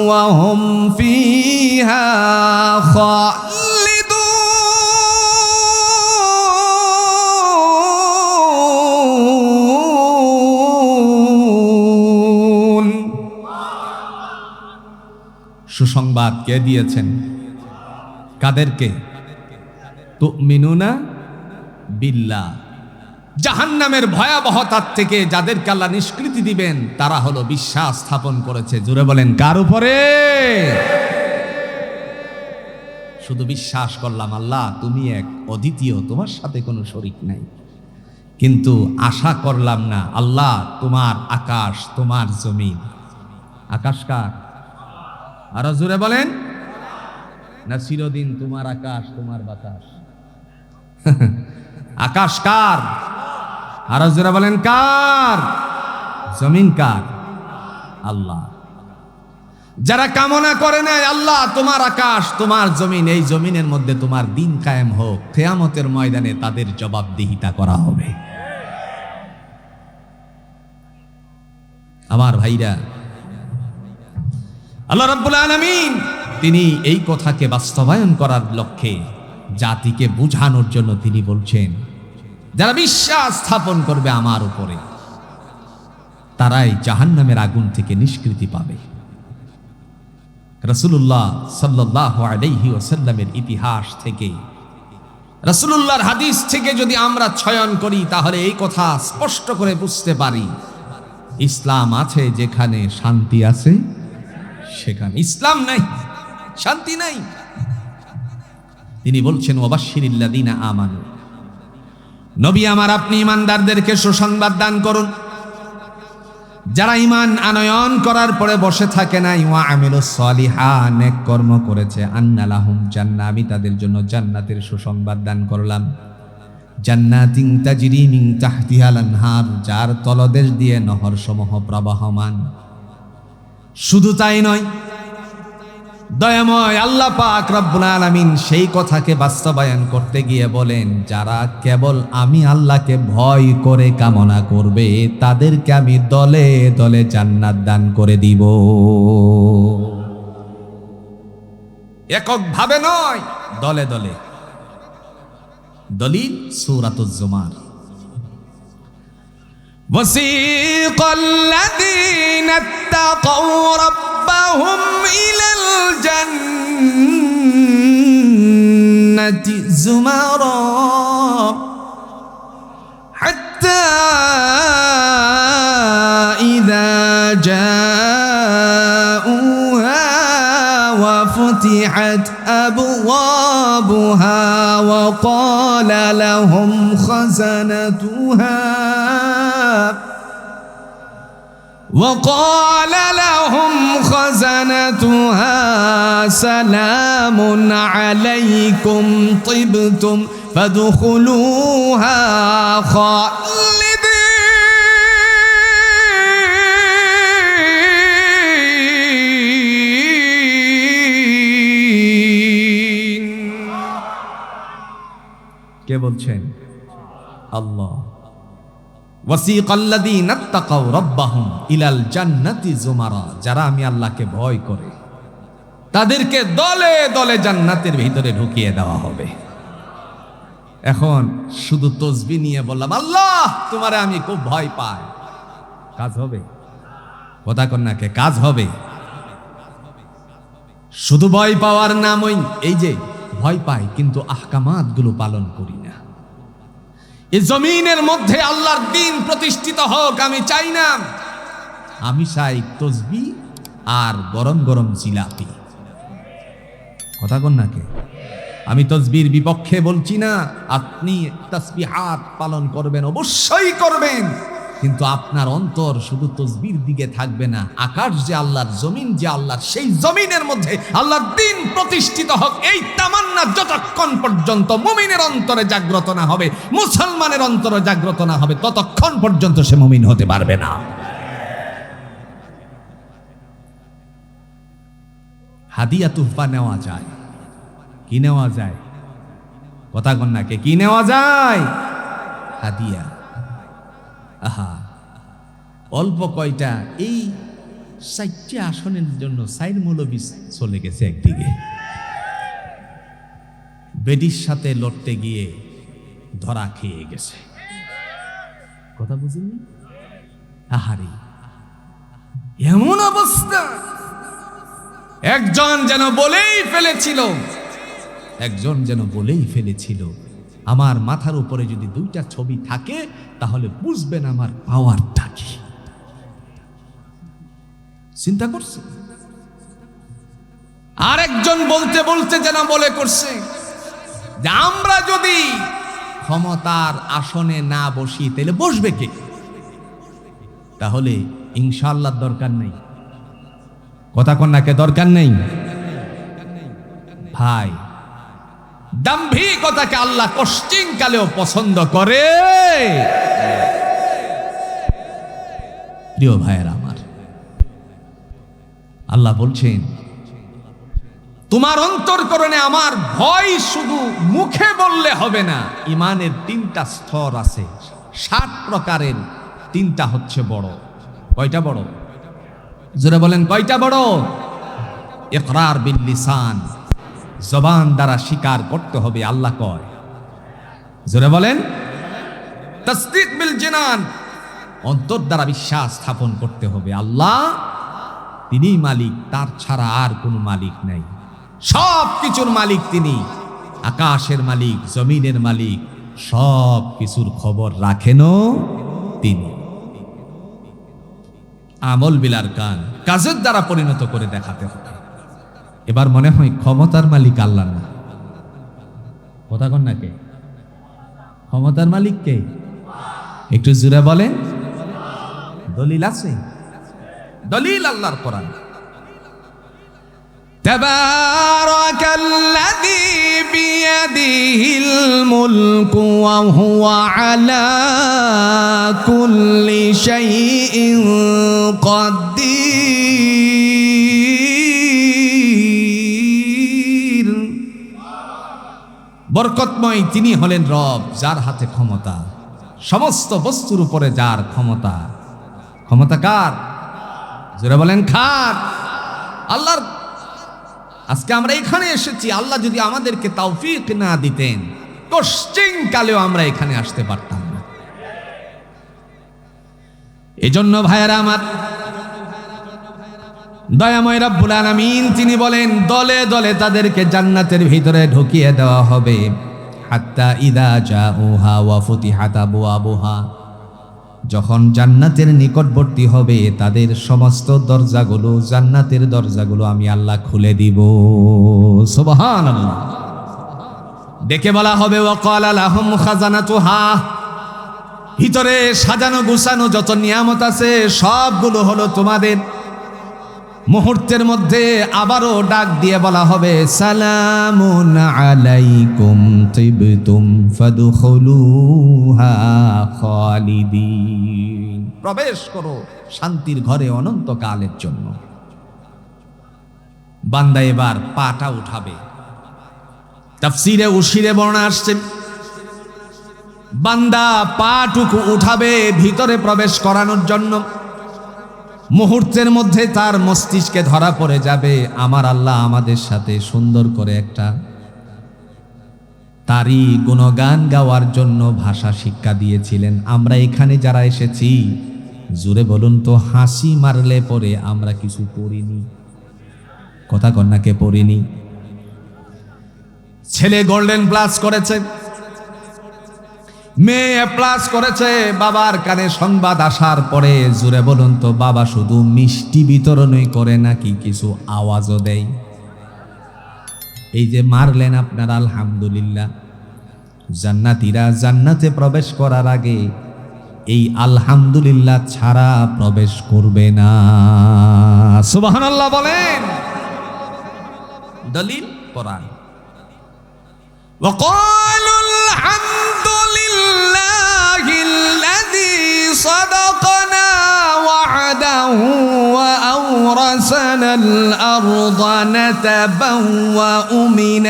وهم فيها خالدون সুসংবাদ কে দিয়েছেন? কাদেরকে? তুমিনুনা বিল্লাহ। জাহান্নামের ভয়াবহতার থেকে যাদেরকে আল্লাহ নিষ্কৃতি দিবেন তারা হলো বিশ্বাস স্থাপন করেছে। জুড়ে বলেন কার উপরে? শুধু বিশ্বাস করলাম আল্লাহ তুমি এক, অদ্বিতীয়, তোমার সাথে কোনো শরীক নাই, কিন্তু আশা করলাম না আল্লাহ তোমার আকাশ, তোমার জমিন। আকাশ কার? আরো জোরে বলেন না, চিরদিন তোমার আকাশ, তোমার বাতাস। আকাশ কার? আরো জোরে বলেন কার? জমিন কার? আল্লাহ। যারা কামনা করে নাই আল্লাহ তোমার আকাশ, তোমার জমিন, এই জমিনের মধ্যে তোমার দিন কায়েম হোক, কিয়ামতের ময়দানে তাদের জবাবদিহিতা করা হবে। আমার ভাইরা, আল্লাহ রাব্বুল আলামিন তিনি এই কথাকে বাস্তবায়ন করার লক্ষ্যে জাতিকে বুঝানোর জন্য তিনি বলছেন, যারা বিশ্বাস স্থাপন করবে আমার উপরে তারাই জাহান্নামের আগুন থেকে নিষ্কৃতি পাবে। রাসূলুল্লাহ সাল্লাল্লাহু আলাইহি ওয়াসাল্লামের ইতিহাস থেকে, রাসূলুল্লাহর হাদিস থেকে যদি আমরা চয়ন করি তাহলে এই কথা স্পষ্ট করে বুঝতে পারি, ইসলাম আছে যেখানে শান্তি আছে সেখানে ইসলাম নাই, শান্তি নাই। তিনি বলছেন ওয়াবাশশিরিল্লাযীনা আমানু, নবী আমার আপনি ইমানদারদেরকে সুসংবাদ দান করুন, যারা ঈমান আনয়ন করার পরে বসে থাকে নাই, ওয়া আমিলুস সালিহাত, নেক কর্ম করেছে, আন্না লাহুম জান্নাহ, আমি তাদের জন্য জান্নাতের সুসংবাদ দান করলাম। জান্নাতিন তাজরি মিন তাহতিহাল আনহার, যার তলদেশ দিয়ে নহরসমূহ প্রবাহমান। শুধু তাই নয়, দয়াময় আল্লাহ পাক রব্বুল আলামিন সেই কথাকে বাস্তবায়ন করতে গিয়ে বলেন, যারা কেবল আমি আল্লাহকে ভয় করে কামনা করবে তাদেরকে আমি দলে দলে জান্নাত দান করে দিব। এককভাবে নয়, দলে দলে। দলিল সূরাতুজ জুমার, وسيق الذين اتقوا ربهم إلى الجنة زمرا حتى إذا جاءوها وفتحت أبوابها وقال لهم خزنتها خزنتها سلام عليكم طبتم فادخلوها خالدين. কে বলছেন? আল্লাহ। ওয়াসিকাল্লাযীনা ইত্তাকাউ রাব্বাহুম ইলাল জান্নাতি যুমারা, যারা আমি আল্লাহকে ভয় করে তাদেরকে দলে দলে জান্নাতের ভিতরে ঢুকিয়ে দেওয়া হবে। এখন শুধু তসবিহ নিয়ে বললাম আল্লাহ তোমারে আমি খুব ভয় পাই, কাজ হবে? কথা কন্যাকে কাজ হবে? শুধু ভয় পাওয়ার নাম ওই এই যে ভয় পাই কিন্তু আহকামাত গুলো পালন করি না। এই জমিনের মধ্যে আল্লাহর দ্বীন প্রতিষ্ঠিত হোক আমি চাই না। আমি চাই তসবিহ আর গরম গরম জিলাপি। কথা কন নাকি? আমি তসবির বিপক্ষে বলছি না, আপনি তাসবিহাত পালন করবেন, অবশ্যই করবেন, কিন্তু আপনার অন্তর শুধু তসবির দিকে থাকবে না। আকাশ যে আল্লাহর, জমিন যে আল্লাহর, সেই জমিনের মধ্যে আল্লাহর দ্বীন প্রতিষ্ঠিত হোক এই তামান্না যতক্ষণ পর্যন্ত মুমিনের অন্তরে জাগ্রত না হবে, মুসলমানের অন্তরে জাগ্রত না হবে, ততক্ষণ পর্যন্ত সে মুমিন হতে পারবে না। হাদিয়া তুহফা নেওয়া যায়, কি নেওয়া যায়? কথা কন্যাকে কি নেওয়া যায়? হাদিয়া। আহা, অল্প কয়টা এই 4টি আসনের জন্য 4 মৌলবী চলে গেছে একদিকে, বেডির সাথে লড়তে গিয়ে ধরা খেয়ে গেছে। কথা বুঝিনি? আহারে এমন অবস্থা, একজন যেন বলেই ফেলেছিল আমার মাথার উপরে যদি 2টা ছবি থাকে তাহলে বুঝবেন আমার পাওয়ারটা কি। চিন্তা করছে। আর একজন বলতে বলতে যেন বলে করছে যে আমরা যদি ক্ষমতার আসনে না বসি তাহলে বসবে কে? তাহলে ইনশাআল্লাহ দরকার নেই। কথা কন্যাকে দরকার নেই ভাই। দাম্ভিকতাকে আল্লাহ কষ্টিং কালেও পছন্দ করে। প্রিয় ভাইয়েরা আমার, আল্লাহ বলছেন তোমার অন্তরকরণে আমার ভয় শুধু মুখে বললে হবে না। ইমানের 3টা স্তর আছে, 7 প্রকারের। 3টা হচ্ছে বড়। কয়টা বড়? জোরে বলেন কয়টা বড়? ইকরার বিল লিসান, জবান দ্বারা স্বীকার করতে হবে আল্লাহ কয়। জোরে বলেন। তাসদীক বিল জিনান, অন্তর দ্বারা বিশ্বাস স্থাপন করতে হবে আল্লাহ তিনিই মালিক, তার ছাড়া আর কোনো মালিক নাই। সব কিছুর মালিক তিনি, আকাশের মালিক, জমিনের মালিক, সব কিছুর খবর রাখেনও তিনি। আমল বিলার কান, কাজের দ্বারা পরিণত করে দেখাতে হবে। এবার মনে হয় ক্ষমতার মালিক আল্লাহ না। কথা কন না কে? ক্ষমতার মালিক কে? একটু জোরে বলেন। দলিল আছে? দলিল আল্লাহর কোরআন। তাবারাকাল্লাযী বিয়াদিহিল মুলকু ওয়া হুয়া আলা কুল্লি শাইইন কাদির। বরকতময় তিনি হলেন রব, যার হাতে ক্ষমতা, সমস্ত বস্তুর উপরে যার ক্ষমতা। ক্ষমতা কার? জোরে বলেন কার? আল্লাহর। আজকে আমরা এখানে এসেছি, আল্লাহ যদি আমাদেরকে তৌফিক না দিতেন কোশ্চিন কালেও আমরা এখানে আসতে পারতাম না। এজন্য ভাইয়েরা আমার, দয়াময় রব্বুল আলামিন তিনি বলেন দলে দলে তাদেরকে জান্নাতের ভিতরে ঢুকিয়ে দেওয়া হবে। হাত্তা ইযা জাউহা ওয়া ফুতিহাত আবওয়াবুহা, যখন জান্নাতের নিকটবর্তী হবে তাদের সমস্ত দরজাগুলো, জান্নাতের দরজাগুলো আমি আল্লাহ খুলে দিব। সুবহানাল্লাহ। ডেকে বলা হবে ওয়াকালা লাহুম খাজানাতুহা, ভিতরে সাজানো গুছানো যত নিয়ামত আছে সবগুলো হলো তোমাদের। মুহূর্তের মধ্যে আবারও ডাক দিয়ে বলা হবে, সালামুন আলাইকুম তিবতুম ফাদখুলুহা খালিদিন, প্রবেশ করো শান্তির ঘরে অনন্তকালের জন্য। বান্দা এবার পাটা উঠাবে। তাফসীরে উশিরে বর্ণনা আসছে, বান্দা পাটুকু উঠাবে ভিতরে প্রবেশ করানোর জন্য। মুহূর্তের মধ্যে তার মস্তিষ্কে ধরা পড়ে যাবে, আমার আল্লাহ আমাদের সাথে সুন্দর করে একটা তারই গুণগান গাওয়ার জন্য ভাষা শিক্ষা দিয়েছিলেন। আমরা এখানে যারা এসেছি, জুড়ে বলুন তো, হাসি মারলে পরে আমরা কিছু পড়িনি, কথা কন্যাকে পড়িনি। ছেলে গোল্ডেন প্লাস করেছে, মেয়ে প্লাস করেছে, বাবার কানে সংবাদ আসার পরে জুড়ে বলুন তো, বাবা শুধু মিষ্টি বিতরণই করে নাকি কিছু আওয়াজও দেয়? এই যে মারলেন আপনারা, আলহামদুলিল্লাহ। জান্নাতীরা জান্নাতে প্রবেশ করার আগে এই আলহামদুলিল্লাহ ছাড়া প্রবেশ করবে না। সুবহানাল্লাহ বলেন। দলিল কোরআন। وقالوا الحمد لله الذي صدقنا وعده وأورثنا الأرض نتبوأ من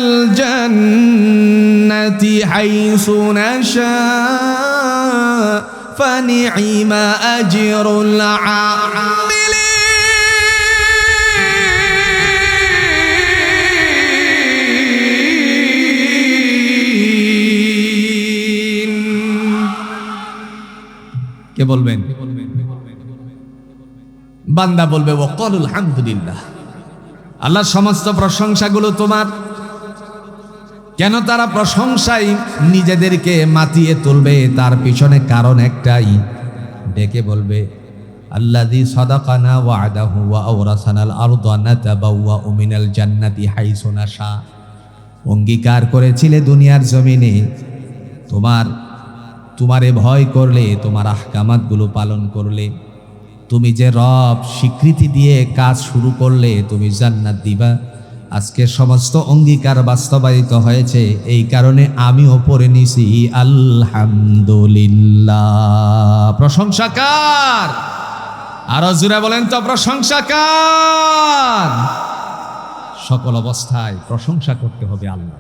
الجنة حيث نشاء فنعم أجر العاملين। কে বলবেন? বান্দা বলবে, ওয়াকালুল হামদুলিল্লাহ, আল্লাহর সমস্ত প্রশংসাগুলো তোমার। কেন তারা প্রশংসায় নিজেদেরকে মাতিয়ে তুলবে? তার পিছনে কারণ একটাই, ডেকে বলবে, আল্লাযী সাদাকানা ওয়া'দাহু ওয়া আওরাসানাল আরদা নাতাবাওয়াউ মিনাল জান্নাতি হাইসু নাশা। অঙ্গীকার করেছিলে দুনিয়ার জমিনে তোমারে ভয় করলে, তোমার আহকামাতগুলো পালন করলে, তুমি যে রব স্বীকৃতি দিয়ে কাজ শুরু করলে, তুমি জান্নাত দিবা। আজকে সমস্ত অঙ্গীকার বাস্তবায়িত হয়েছে, এই কারণে আমিও পড়ে নিছি আলহামদুলিল্লাহ। প্রশংসা কার? আরো জোরে বলেন তো, প্রশংসা কার? সকল অবস্থায় প্রশংসা করতে হবে আল্লাহ।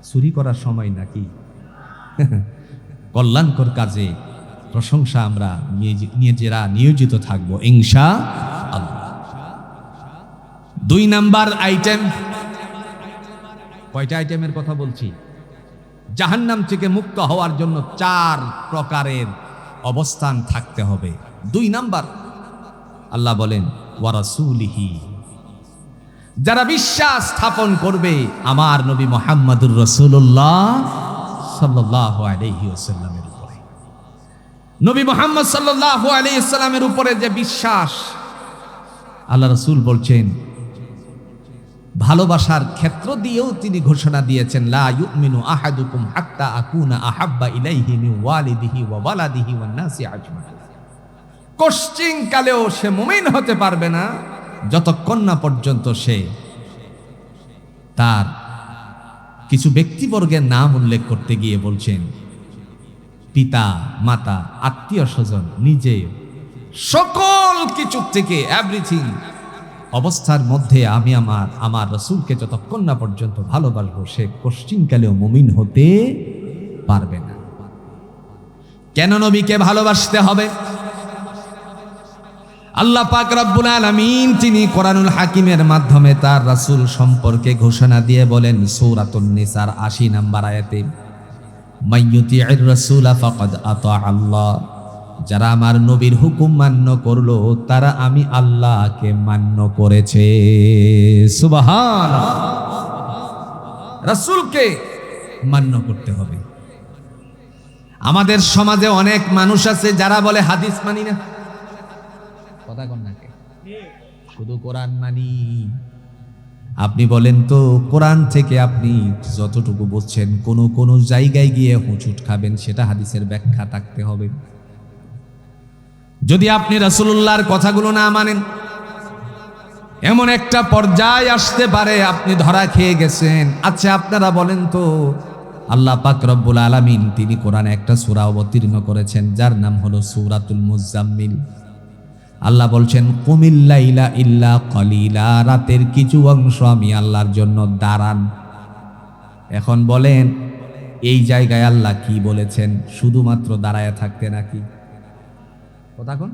চুরি করার সময় নাকি? কল্যাণকর কাজে প্রশংসা আমরা নিজেরা নিয়োজিত থাকবো ইনশাআল্লাহ। 2 নাম্বার আইটেম। কয়টা আইটেমের কথা বলছি? জাহান্নাম থেকে মুক্ত হওয়ার জন্য 4 প্রকারের অবস্থান থাকতে হবে। 2 নাম্বার, আল্লাহ বলেন ওয়া রাসূলিহি, যারা বিশ্বাস স্থাপন করবে আমার নবী মুহাম্মদুর রাসূলুল্লাহ সাল্লাল্লাহু আলাইহি ওয়াসাল্লামের উপরে। নবী মুহাম্মদ সাল্লাল্লাহু আলাইহি ওয়াসাল্লামের উপরে যে বিশ্বাস, আল্লাহ রাসূল বলছেন, ভালোবাসার ক্ষেত্র দিয়েও তিনি ঘোষণা দিয়েছেন, লা ইউমিনু আহাদুকুম হাত্তা আকুনা আহাব্বা ইলাইহি মিন ওয়ালিদিহি ওয়া ওয়ালাদিহি ওয়ান নাসি আজমাইন। কোশ্চিন কালেও সে মুমিন হতে পারবে না যতক্ষণ না পর্যন্ত সে তার কিছু ব্যক্তিবর্গের নাম উল্লেখ করতে গিয়ে বলছেন, পিতা, মাতা, আত্মীয় স্বজন, নিজে, সকল কিছু থেকে এভরিথিং অবস্থার মধ্যে আমি আমার রাসূলকে যতক্ষণ না পর্যন্ত ভালোবাসবো, সে কোশ্চিনকালেও মুমিন হতে পারবে না। কেন নবীকে ভালোবাসতে হবে? আল্লাহ পাক রব্বুল আলামিন তিনি কোরআনুল হাকিমের মাধ্যমে তার রাসূল সম্পর্কে ঘোষণা দিয়ে বলেন সূরাতুন নিসার ৮০ নম্বর আয়াতে, মাইয়ুতি'র রাসূলা ফাকাদ আতা আল্লাহ, যারা আমার নবীর হুকুম মান্য করলো তারা আমি আল্লাহকে মান্য করেছে। সুবহানাল্লাহ। রাসূলকে মান্য করতে হবে। আমাদের সমাজে অনেক মানুষ আছে যারা বলে হাদিস মানি না, কথা কন নাকি, শুধু কোরআন মানি। আপনি বলেন তো, কোরআন থেকে আপনি যতটুকু বুঝছেন, কোন জায়গায় গিয়ে হুঁচুট খাবেন সেটা হাদিসের ব্যাখ্যা থাকতে হবে। যদি আপনি রাসূলুল্লাহর কথাগুলো না মানেন, এমন একটা পর্যায়ে আসতে পারে আপনি ধরা খেয়ে গেছেন। আচ্ছা, আপনারা বলেন তো, আল্লাহ পাক রব্বুল আলামিন তিনি কোরআনে একটা সূরা অবতীর্ণ করেছেন যার নাম হলো সূরাতুল মুজাম্মিল। আল্লাহ বলছেন, কুমিল লাইলা ইল্লা কলিলা, রাতের কিছু অংশ আমি আল্লাহর জন্য দাঁড়ান। এখন বলেন, এই জায়গায় আল্লাহ কি বলেছেন? শুধুমাত্র দাঁড়ায় থাকতে নাকি? কথা কোন?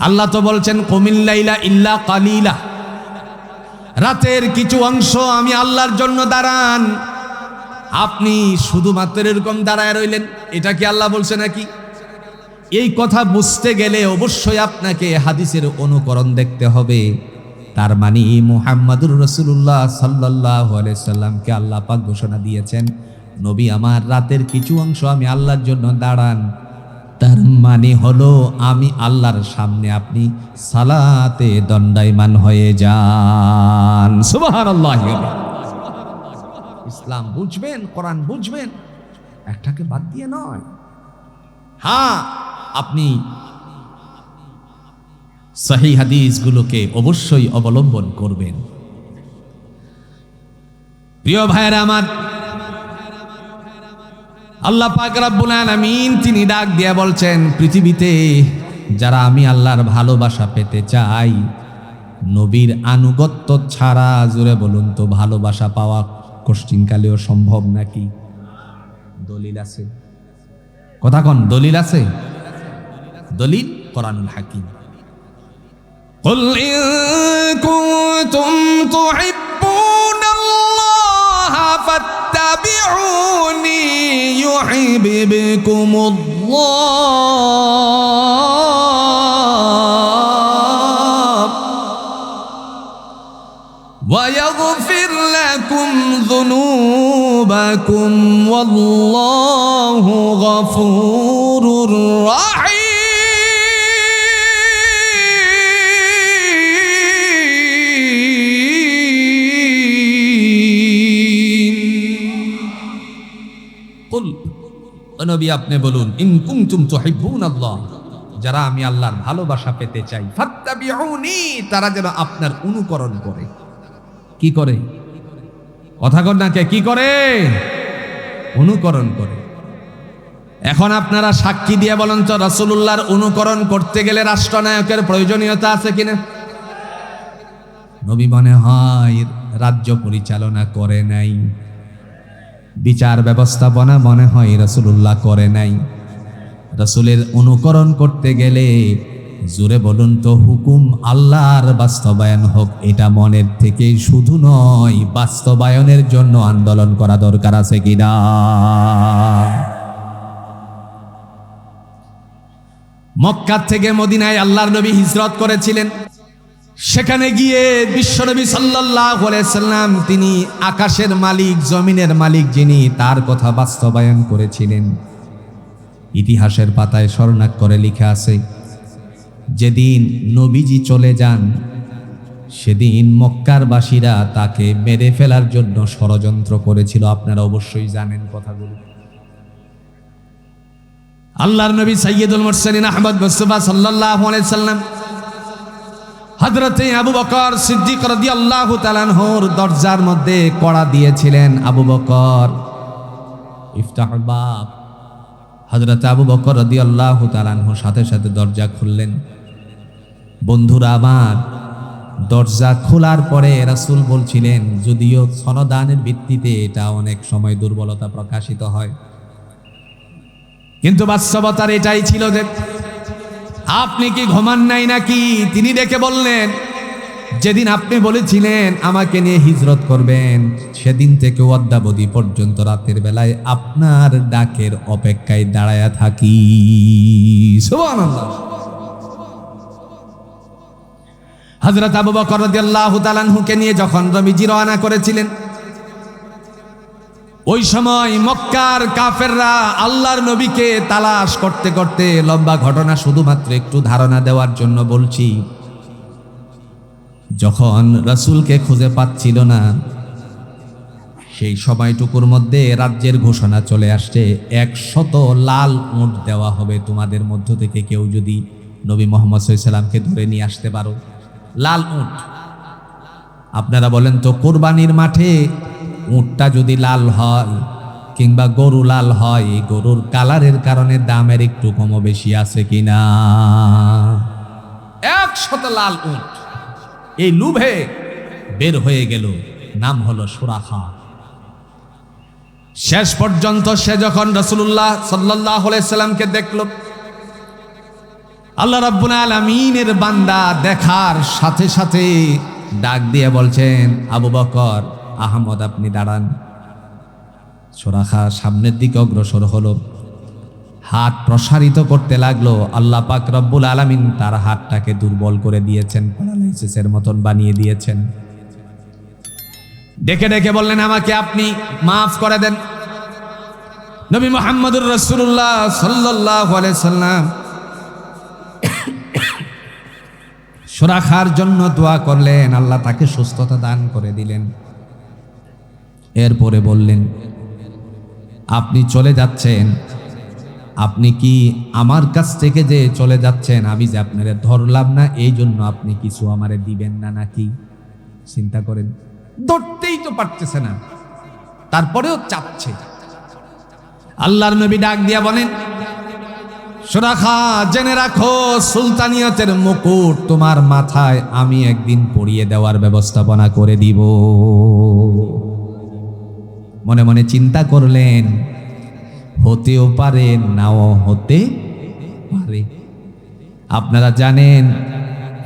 আল্লাহ তো বলছেন কুমিল লাইলা ইল্লা কলিলা, রাতের কিছু অংশ আমি আল্লাহর জন্য দাঁড়ান। আপনি শুধুমাত্র এরকম দাঁড়ায় রইলেন, এটা কি আল্লাহ বলছে নাকি? এই কথা বুঝতে গেলে অবশ্যই আপনাকে হাদিসের অনুকরণ দেখতে হবে। তার মানে মুহাম্মাদুর রাসূলুল্লাহ সাল্লাল্লাহু আলাইহি সাল্লামকে আল্লাহ পাক ঘোষণা দিয়েছেন, নবী আমার রাতের কিছু অংশ আমি আল্লাহর জন্য দাঁড়ান। তার মানে হলো আমি আল্লাহর সামনে আপনি সালাতে দণ্ডায়মান হয়ে যান। সুবহানাল্লাহ। ইসলাম বুঝবেন, কোরআন বুঝবেন, একটাকে বাদ দিয়ে নয়। হ্যাঁ, আপনি সহিহ হাদিসগুলোকে অবশ্যই অবলম্বন করবেন। প্রিয় ভাইয়েরা আমার, আল্লাহ পাক রব্বুল আলামিন তিনি ডাক দিয়া বলছেন, পৃথিবীতে যারা আমি আল্লাহর ভালোবাসা পেতে চাই, নবীর আনুগত্য ছাড়া, জোরে বলুন তো, ভালোবাসা পাওয়া কষ্টিনকালেও সম্ভব নাকি? দলিল আছে? কথা কোন? দলিল আছে? দলিল কোরআনুল হাকিম। কুল ইন কুনতুম তুহিব্বুনাল্লাহ ফাত্তাবিউনি ইউহিব্বুকুমুল্লাহ ওয়া ইয়াগফির লাকুম যুনুবাকুম ওয়াল্লাহু গফুরুর রাহিম। কুল, ও নবী আপনি বলুন, ইন কুনতুম তুহিব্বুনাল্লাহ, যারা আমি আল্লাহর ভালোবাসা পেতে চাই, ফাত্তাবিউনি, তারা যেন আপনার অনুকরণ করে। কি করে? কথা কর না কে? কি করে? অনুকরণ করে। এখন আপনারা সাক্ষী দিয়ে বলেন তো, রাসূলুল্লাহর অনুকরণ করতে গেলে রাষ্ট্রনায়কের প্রয়োজনীয়তা আছে কিনা? নবী মনে হয় রাজ্য পরিচালনা করে নাই, বিচার ব্যবস্থাপনা মনে হয় রাসূলুল্লাহ করে নাই। রাসূলের অনুকরণ করতে গেলে, জোরে বলুন তো, হুকুম আল্লাহর বাস্তবায়ন হোক, এটা মনের থেকে শুধু নয়, বাস্তবায়নের জন্য আন্দোলন করা দরকার আছে কিনা? মক্কা থেকে মদিনায় আল্লাহর নবী হিজরত করেছিলেন। সেখানে গিয়ে বিশ্বনবী সাল্লাল্লাহু আলাইহি সাল্লাম তিনি আকাশের মালিক, জমিনের মালিক যিনি, তার কথা বাস্তবায়ন করেছিলেন। ইতিহাসের পাতায় স্বর্ণাক্ষরে লেখা আছে, যেদিন নবীজি চলে যান সেদিন মক্কার বাসীরা তাকে মেরে ফেলার জন্য ষড়যন্ত্র করেছিল। আপনারা অবশ্যই জানেন কথাগুলো। আল্লাহর নবী সাইয়্যিদুল মুরসালিন আহমদ মুস্তাফা সাল্লাল্লাহু আলাইহি সাল্লাম হযরতে আবু বকর সিদ্দিক রাদিয়াল্লাহু তাআলা আনহুর দরজার মধ্যে কড়া দিয়েছিলেন। আবু বকর, ইফতাহুল বাব। হযরতে আবু বকর রাদিয়াল্লাহু তাআলা আনহু সাথে সাথে দরজা খুললেন। বন্ধুরা আমার, দরজা খোলার পরে রাসূল বলছিলেন, যদিও সনদানের ভিত্তিতে এটা অনেক সময় দুর্বলতা প্রকাশিত হয়, কিন্তু বাস্তবতার এটাই ছিল যে, আপনি কি ঘুমান নাই নাকি? তিনি ডেকে বললেন, যেদিন আপনি বলেছিলেন আমাকে নিয়ে হিজরত করবেন, সেদিন থেকে অদ্যাবধি পর্যন্ত রাতের বেলায় আপনার ডাকের অপেক্ষায় দাঁড়ায়া থাকি। সুবহানাল্লাহ। হযরত আবু বকর রাদিয়াল্লাহু তাআলা আনহুকে নিয়ে যখন নবীজি রওনা করেছিলেন, ওই সময় মক্কার কাফেররা আল্লাহর নবীকে তালাশ করতে করতে, লম্বা ঘটনা শুধুমাত্র একটু ধারণা দেওয়ার জন্য বলছি, যখন রাসূলকে খুঁজে পাচ্ছিল না, সেই সময়টুকুর মধ্যে রাজ্যের ঘোষণা চলে আসছে, 100 লাল উট দেওয়া হবে তোমাদের মধ্য থেকে কেউ যদি নবী মুহাম্মদ সাল্লাল্লাহু আলাইহি সাল্লামকে ধরে নিয়ে আসতে পারো। লাল উট। আপনারা বলেন তো, কোরবানির মাঠে উটটা যদি লাল হয় কিংবা গরু লাল হয়, এই গরুর কালারের কারণে দামের একটু কম বেশি আছে কিনা? 100 লাল উট এই লুভে বের হয়ে গেল, নাম হলো সুরাখা। শেষ পর্যন্ত সে যখন রাসূলুল্লাহ সাল্লাল্লাহু আলাইহি সাল্লামকে দেখল, আল্লাহ রাব্বুল আলামিনের বান্দা দেখার সাথে সাথে ডাক দিয়ে বলছেন, আবু বকর, আহমদ, আপনি দাঁড়ান। সুরাখা সামনের দিকে অগ্রসর হলো, হাত প্রসারিত করতে লাগলো। আল্লাহ পাক রব্বুল আলামিন তার হাতটাকে দুর্বল করে দিয়েছেন, প্যারালাইসিসের মতন বানিয়ে দিয়েছেন। ডেকে ডেকে বললেন, আমাকে আপনি মাফ করে দেন। নবী মুহাম্মদুর রাসূলুল্লাহ সাল্লাল্লাহু আলাইহি সাল্লাম সুরাখার জন্য দোয়া করলেন, আল্লাহ তাকে সুস্থতা দান করে দিলেন। এরপরে বললেন, আপনি চলে যাচ্ছেন, আপনি কি আমার কাছ থেকে যে চলে যাচ্ছেন, আমি যে আপনারে ধরলাম না, এই জন্য আপনি কিছু আমারে দিবেন না নাকি? চিন্তা করেন, ধরতেই তো পারতেছে না, তারপরেও চাচ্ছে। আল্লাহর নবী ডাক দিয়া বলেন, সুরাখা, জেনে রাখো, সুলতানিয়তের মুকুট তোমার মাথায় আমি একদিন পরিয়ে দেওয়ার ব্যবস্থাপনা করে দিব। মনে মনে চিন্তা করলেন, হতেও পারে, নাও হতে পারে। আপনারা জানেন,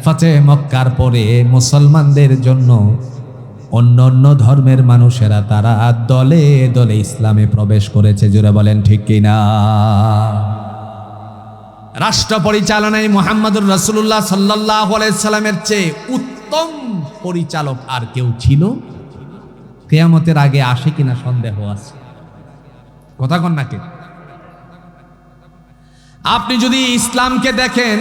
ফাতে মক্কার পরে মুসলমানদের জন্য অন্য অন্য ধর্মের মানুষেরা তারা দলে দলে ইসলামে প্রবেশ করেছে। জোরে বলেন ঠিক কিনা? রাষ্ট্র পরিচালনায় মুহাম্মদুর রাসূলুল্লাহ সাল্লাল্লাহু আলাইহি সাল্লামের চেয়ে উত্তম পরিচালক আর কেউ ছিল? কিয়ামতের আগে আসে কিনা সন্দেহ আছে। কথা কন নাকি? আপনি যদি ইসলামকে দেখেন,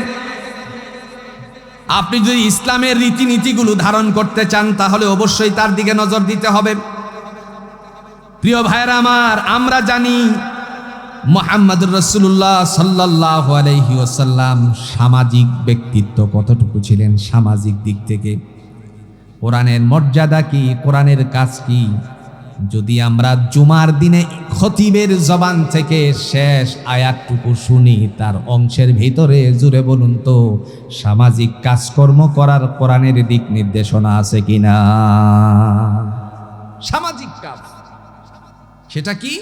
আপনি যদি ইসলামের রীতিনীতিগুলো ধারণ করতে চান, তাহলে অবশ্যই তার দিকে নজর দিতে হবে। প্রিয় ভাইয়েরা আমার, আমরা জানি মুহাম্মদুর রাসূলুল্লাহ সাল্লাল্লাহু আলাইহি ওয়াসাল্লাম সামাজিক ব্যক্তিত্ব কতটুকু ছিলেন। সামাজিক দিক থেকে কোরআনের মর্যাদা কি, কোরআনের কাজ কি, যদি আমরা জুমার দিনে খতিবের জবান থেকে শেষ আয়াতটুকু শুনি, তার অংশের ভিতরে জুড়ে বলুন তো সামাজিক কাজকর্ম করার কোরআনের দিক নির্দেশনা আছে কিনা? সামাজিক কাজ, সেটা কি?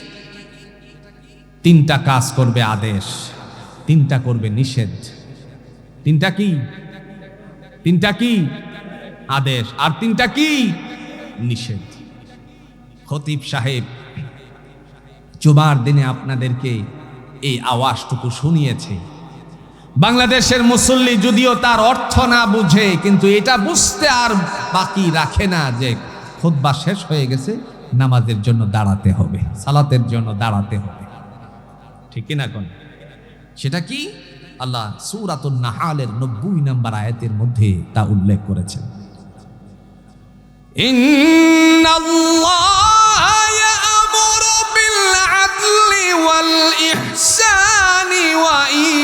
3টা কাজ করবে আদেশ, 3টা করবে নিষেধ। 3টা কি? 3টা কি? আদেশ, আর 3টা কি? নিষেধ। খতিব সাহেব জুমার দিনে আপনাদেরকে এই আওয়াজটুকু শুনিয়েছে। বাংলাদেশের মুসল্লি যদিও তার অর্থ না বুঝে, কিন্তু এটা বুঝতে আর বাকি রাখে না যে খুতবা শেষ হয়ে গেছে, নামাজের জন্য দাঁড়াতে হবে, সালাতের জন্য দাঁড়াতে হবে। ঠিক কিনা কোন? সেটা কি? আল্লাহ সূরাতুন নাহালের 90 নম্বর আয়াতের মধ্যে তা উল্লেখ করেছেন। ইন্নাল্লাহা ইয়া'মুরু বিল আদলি ওয়াল ইহসানি ওয়া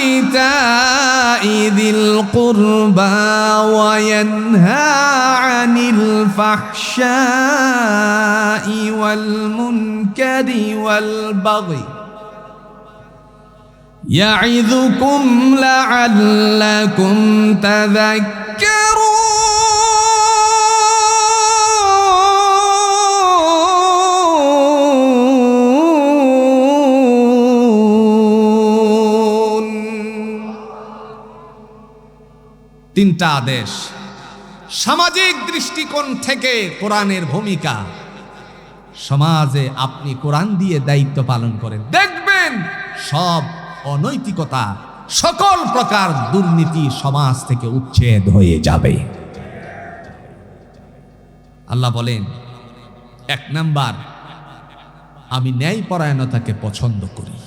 ইতা'i যিল কুরবা ওয়া ইয়ানহা আনিল ফাহশাই ওয়াল মুনকারি ওয়াল বাগই ইয়া'ইযুকুম লা'আল্লাকুম তাযাক্কারুন। তিনটা আদেশ। সামাজিক দৃষ্টিকোণ থেকে কোরআনের ভূমিকা, সমাজে আপনি কোরআন দিয়ে দায়িত্ব পালন করেন, দেখবেন সব অনৈতিকতা, সকল প্রকার দুর্নীতি সমাজ থেকে উচ্ছেদ হয়ে যাবে। আল্লাহ বলেন, 1 নাম্বার, আমি ন্যায়পরায়ণতাকে পছন্দ করি।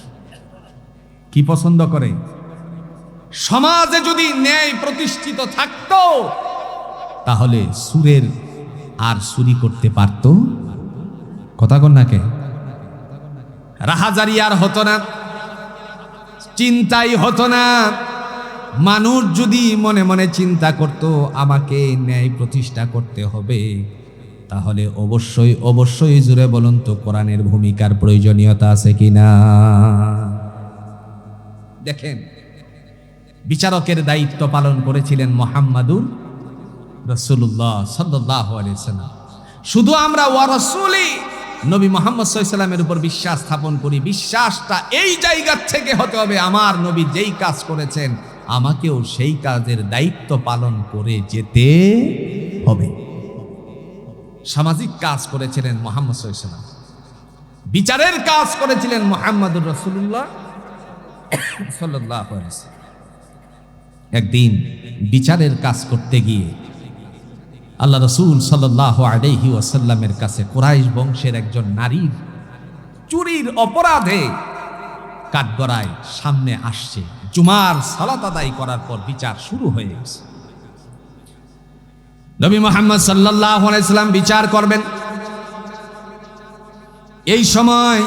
কি পছন্দ করে? সমাজে যদি ন্যায় প্রতিষ্ঠিত থাকতো, তাহলে সুরের আর চুরি করতে পারত? কথা কন নাকে? রাহাজারি আর হতো না, চিন্তাই হতো না। মানুষ যদি মনে মনে চিন্তা করত আমাকে ন্যায় প্রতিষ্ঠা করতে হবে, তাহলে অবশ্যই অবশ্যই জুড়ে বলুন তো কোরআনের ভূমিকার প্রয়োজনীয়তা আছে কিনা? দেখেন, বিচারকের দায়িত্ব পালন করেছিলেন মুহাম্মাদুর রাসূলুল্লাহ সাল্লাল্লাহু আলাইহি ওয়াসাল্লাম। শুধু আমরা ওয়া রাসূলি নবী মুহাম্মদ সাল্লাল্লাহু আলাইহি ওয়াসাল্লামের উপর বিশ্বাস স্থাপন করি, বিশ্বাসটা এই জায়গা থেকে হতে হবে আমার নবী যেই কাজ করেছেন আমাকেও সেই কাজের দায়িত্ব পালন করে যেতে হবে। সামাজিক কাজ করেছিলেন মুহাম্মদ সাল্লাল্লাহু আলাইহি ওয়াসাল্লাম, বিচারের কাজ করেছিলেন মুহাম্মাদুর রাসূলুল্লাহ সাল্লাল্লাহু আলাইহি ওয়াসাল্লাম। একদিন বিচারের কাজ করতে গিয়ে আল্লাহ রাসূল সাল্লাল্লাহু আলাইহি ওয়াসাল্লামের কাছে কুরাইশ বংশের একজন নারীর চুরির অপরাধে কাঠগড়ায় সামনে আসছে। জুমার সালাত আদায় করার পর বিচার শুরু হয়ে গেছে। নবী মুহাম্মদ সাল্লাল্লাহু আলাইহি ওয়াসাল্লাম বিচার করবেন। এই সময়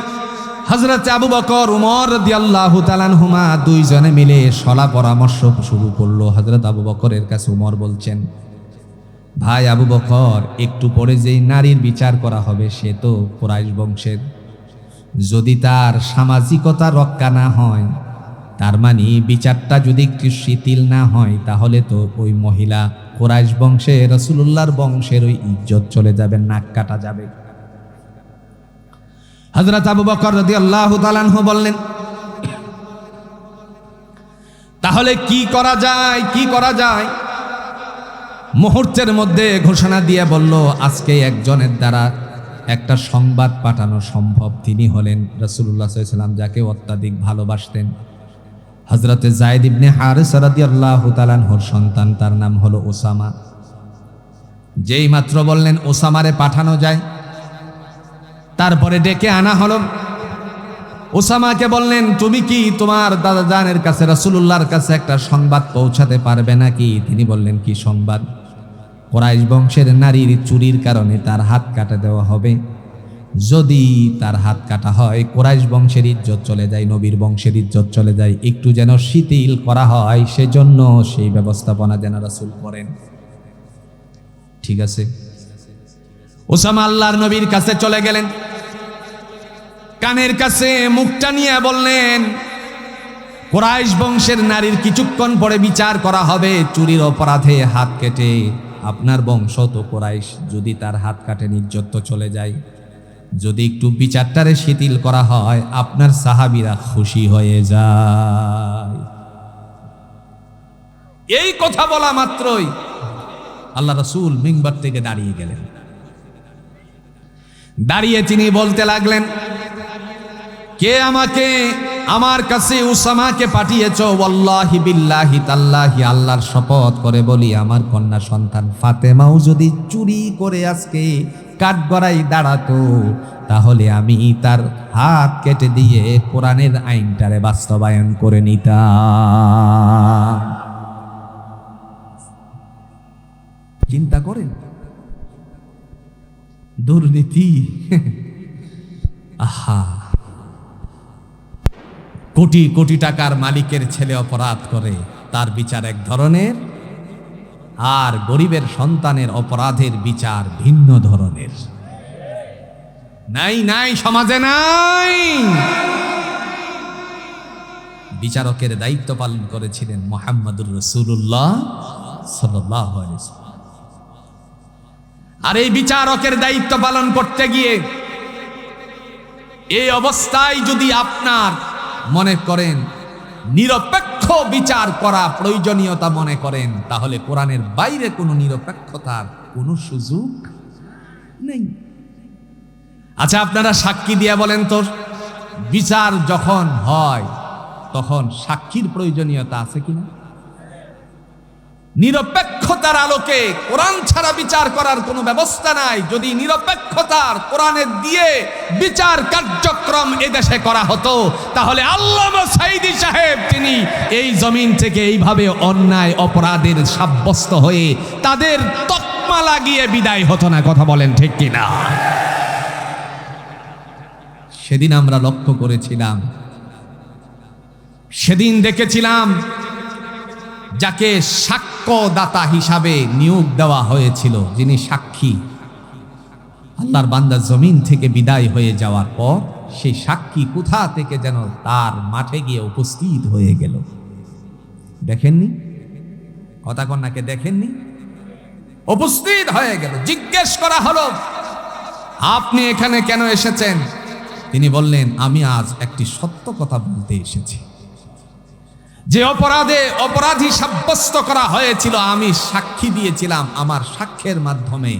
হযরত আবু বকর উমর রাদিয়াল্লাহু তাআলা আনহুমা দুইজনে মিলে সলা পরামর্শ শুরু করলো। হযরত আবু বকরের কাছে উমর বলছেন, ভাই আবু বকর, একটু পরে যেই নারীর বিচার করা হবে সে তো কুরাইশ বংশের, যদি তার সামাজিকতা রক্ষা না হয়, তার মানে বিচারটা যদি একটু শিথিল না হয়, তাহলে তো ওই মহিলা কুরাইশ বংশে রাসূলুল্লাহর বংশের ওই ইজ্জত চলে যাবে, নাক কাটা যাবে। হযরত আবু বকর রাদিয়াল্লাহু তাআলা আনহু বললেন, তাহলে কি করা যায়, কি করা যায়? মুহূর্তের মধ্যে ঘোষণা দিয়ে বলল, আজকে একজনের দ্বারা একটা সংবাদ পাঠানো সম্ভব। তিনি হলেন রাসূলুল্লাহ সাল্লাল্লাহু আলাইহি ওয়াসাল্লাম যাকে অত্যাধিক ভালোবাসতেন, হযরতে যায়েদ ইবনে হারিসা রাদিয়াল্লাহু তাআলা আনহুর সন্তান, তার নাম হলো ওসামা। যেই মাত্র বললেন ওসামারে পাঠানো যায়, তারপরে ডেকে আনা হলো। ওসামাকে বললেন, তুমি কি তোমার দাদা জানের কাছে রাসূলুল্লাহর কাছে একটা সংবাদ পৌঁছাতে পারবে নাকি? তিনি বললেন, কি সংবাদ? কুরাইশ বংশের নারীর চুরির কারণে তার হাত কাটা দেওয়া হবে। যদি তার হাত কাটা হয় কুরাইশ বংশের ইজ্জত চলে যায়, নবীর বংশের ইজ্জত চলে যায়। একটু যেন শিথিল করা হয়, সেজন্য সেই ব্যবস্থাপনা যেন রাসূল করেন। ঠিক আছে। ওসামা আল্লাহর নবীর কাছে চলে গেলেন, কানের কাছে মুখটা নিয়ে বললেন, কুরাইশ বংশের নারীর কিছুক্ষণ পরে বিচার করা হবে চুরির অপরাধে হাত কেটে। আপনার বংশ তো কুরাইশ, যদি তার হাত কাটে ইজ্জত তো চলে যায়। যদি একটু বিচারটারে শিথিল করা হয়, আপনার সাহাবীরা খুশি হয়ে যায়। এই কথা বলা মাত্রই আল্লাহ রাসূল মিম্বার থেকে দাঁড়িয়ে গেলেন। দাঁড়িয়ে তিনি বলতে লাগলেন, কে আমাকে আমার কাছে উসামাকে পাঠিয়েছ? ওয়াল্লাহি বিল্লাহি তাল্লাহি, আল্লাহর শপথ করে বলি, আমার কন্যা সন্তান ফাতেমাও যদি চুরি করে আজকে কাঠগড়ায় দাঁড়াতো, তাহলে আমি তার হাত কেটে দিয়ে কোরআনের আইনটারে বাস্তবায়ন করে নিতাম। চিন্তা করেন, দুর্নীতি। আহা, কোটি কোটি টাকার মালিকের ছেলে অপরাধ করে, তার বিচার এক ধরনের, আর গরিবের সন্তানের অপরাধের বিচার ভিন্ন ধরনের। নাই নাই, সমাজে নাই। বিচারকের দায়িত্ব পালন করেছিলেন মুহাম্মাদুর রাসূলুল্লাহ সাল্লাল্লাহু আলাইহি ওয়াসাল্লাম। আর এই বিচারকের দায়িত্ব পালন করতে গিয়ে এই অবস্থায় যদি আপনার মনে করেন নিরপেক্ষ বিচার করা প্রয়োজনীয়তা মনে করেন, তাহলে কোরআনের বাইরে কোনো নিরপেক্ষতার কোনো সুযোগ নেই। আচ্ছা, আপনারা সাক্ষী দিয়ে বলেন তো, বিচার যখন হয় তখন সাক্ষীর প্রয়োজনীয়তা আছে কিনা? নিরপেক্ষতার আলোকে কোরআন ছাড়া বিচার করার কোনো ব্যবস্থা নাই। যদি নিরপেক্ষতার কোরআনের দিয়ে বিচার কার্যক্রম এদেশে করা হতো, তাহলে আল্লামা সাঈদী সাহেব তিনি এই জমিন থেকে এইভাবে অন্যায় অপরাধের সাব্যস্ত হয়ে তাদের তকমা লাগিয়ে বিদায় হতো না। কথা বলেন ঠিক কিনা? সেদিন আমরা লক্ষ্য করেছিলাম, সেদিন দেখেছিলাম যাকে সাক্ষ্যদাতা হিসাবে নিয়োগ দেওয়া হয়েছিল, যিনি সাক্ষী, আল্লাহর বান্দা জমিন থেকে বিদায় হয়ে যাওয়ার পর সেই সাক্ষী কোথা থেকে যেন তার মাঠে গিয়ে উপস্থিত হয়ে গেল। দেখেননি? কথা কন্যাকে দেখেননি? উপস্থিত হয়ে গেল। জিজ্ঞেস করা হলো, আপনি এখানে কেন এসেছেন? তিনি বললেন, আমি আজ একটি সত্য কথা বলতে এসেছি। যে অপরাধী সাব্যস্ত করা হয়েছিল, আমি সাক্ষী দিয়েছিলাম, আমার সাক্ষ্যের মাধ্যমে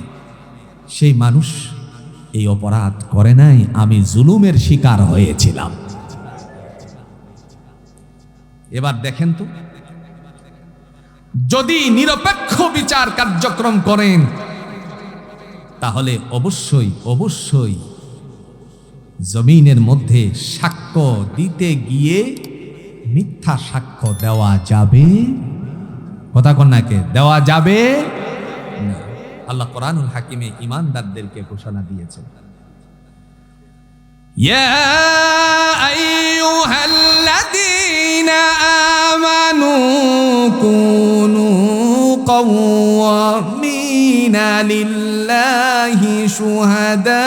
সেই মানুষ এই অপরাধ করে নাই, আমি জুলুমের শিকার হয়েছিলাম। এবার দেখেন তো, যদি নিরপেক্ষ বিচার কার্যক্রম করেন তাহলে অবশ্যই জমিনের মধ্যে সাক্ষ্য দিতে গিয়ে মিথ্যা সাক্ষ্য দেওয়া যাবে? কথা কন্যাকে দেওয়া যাবে না। আল্লাহ কোরআনুল হাকিমে ঈমানদারদেরকে ঘোষণা দিয়েছেন, ইয়া আইয়ুহাল্লাযীনা আমানু কুনু কাওয়ামিনা লিল্লাহি শুহাদাআ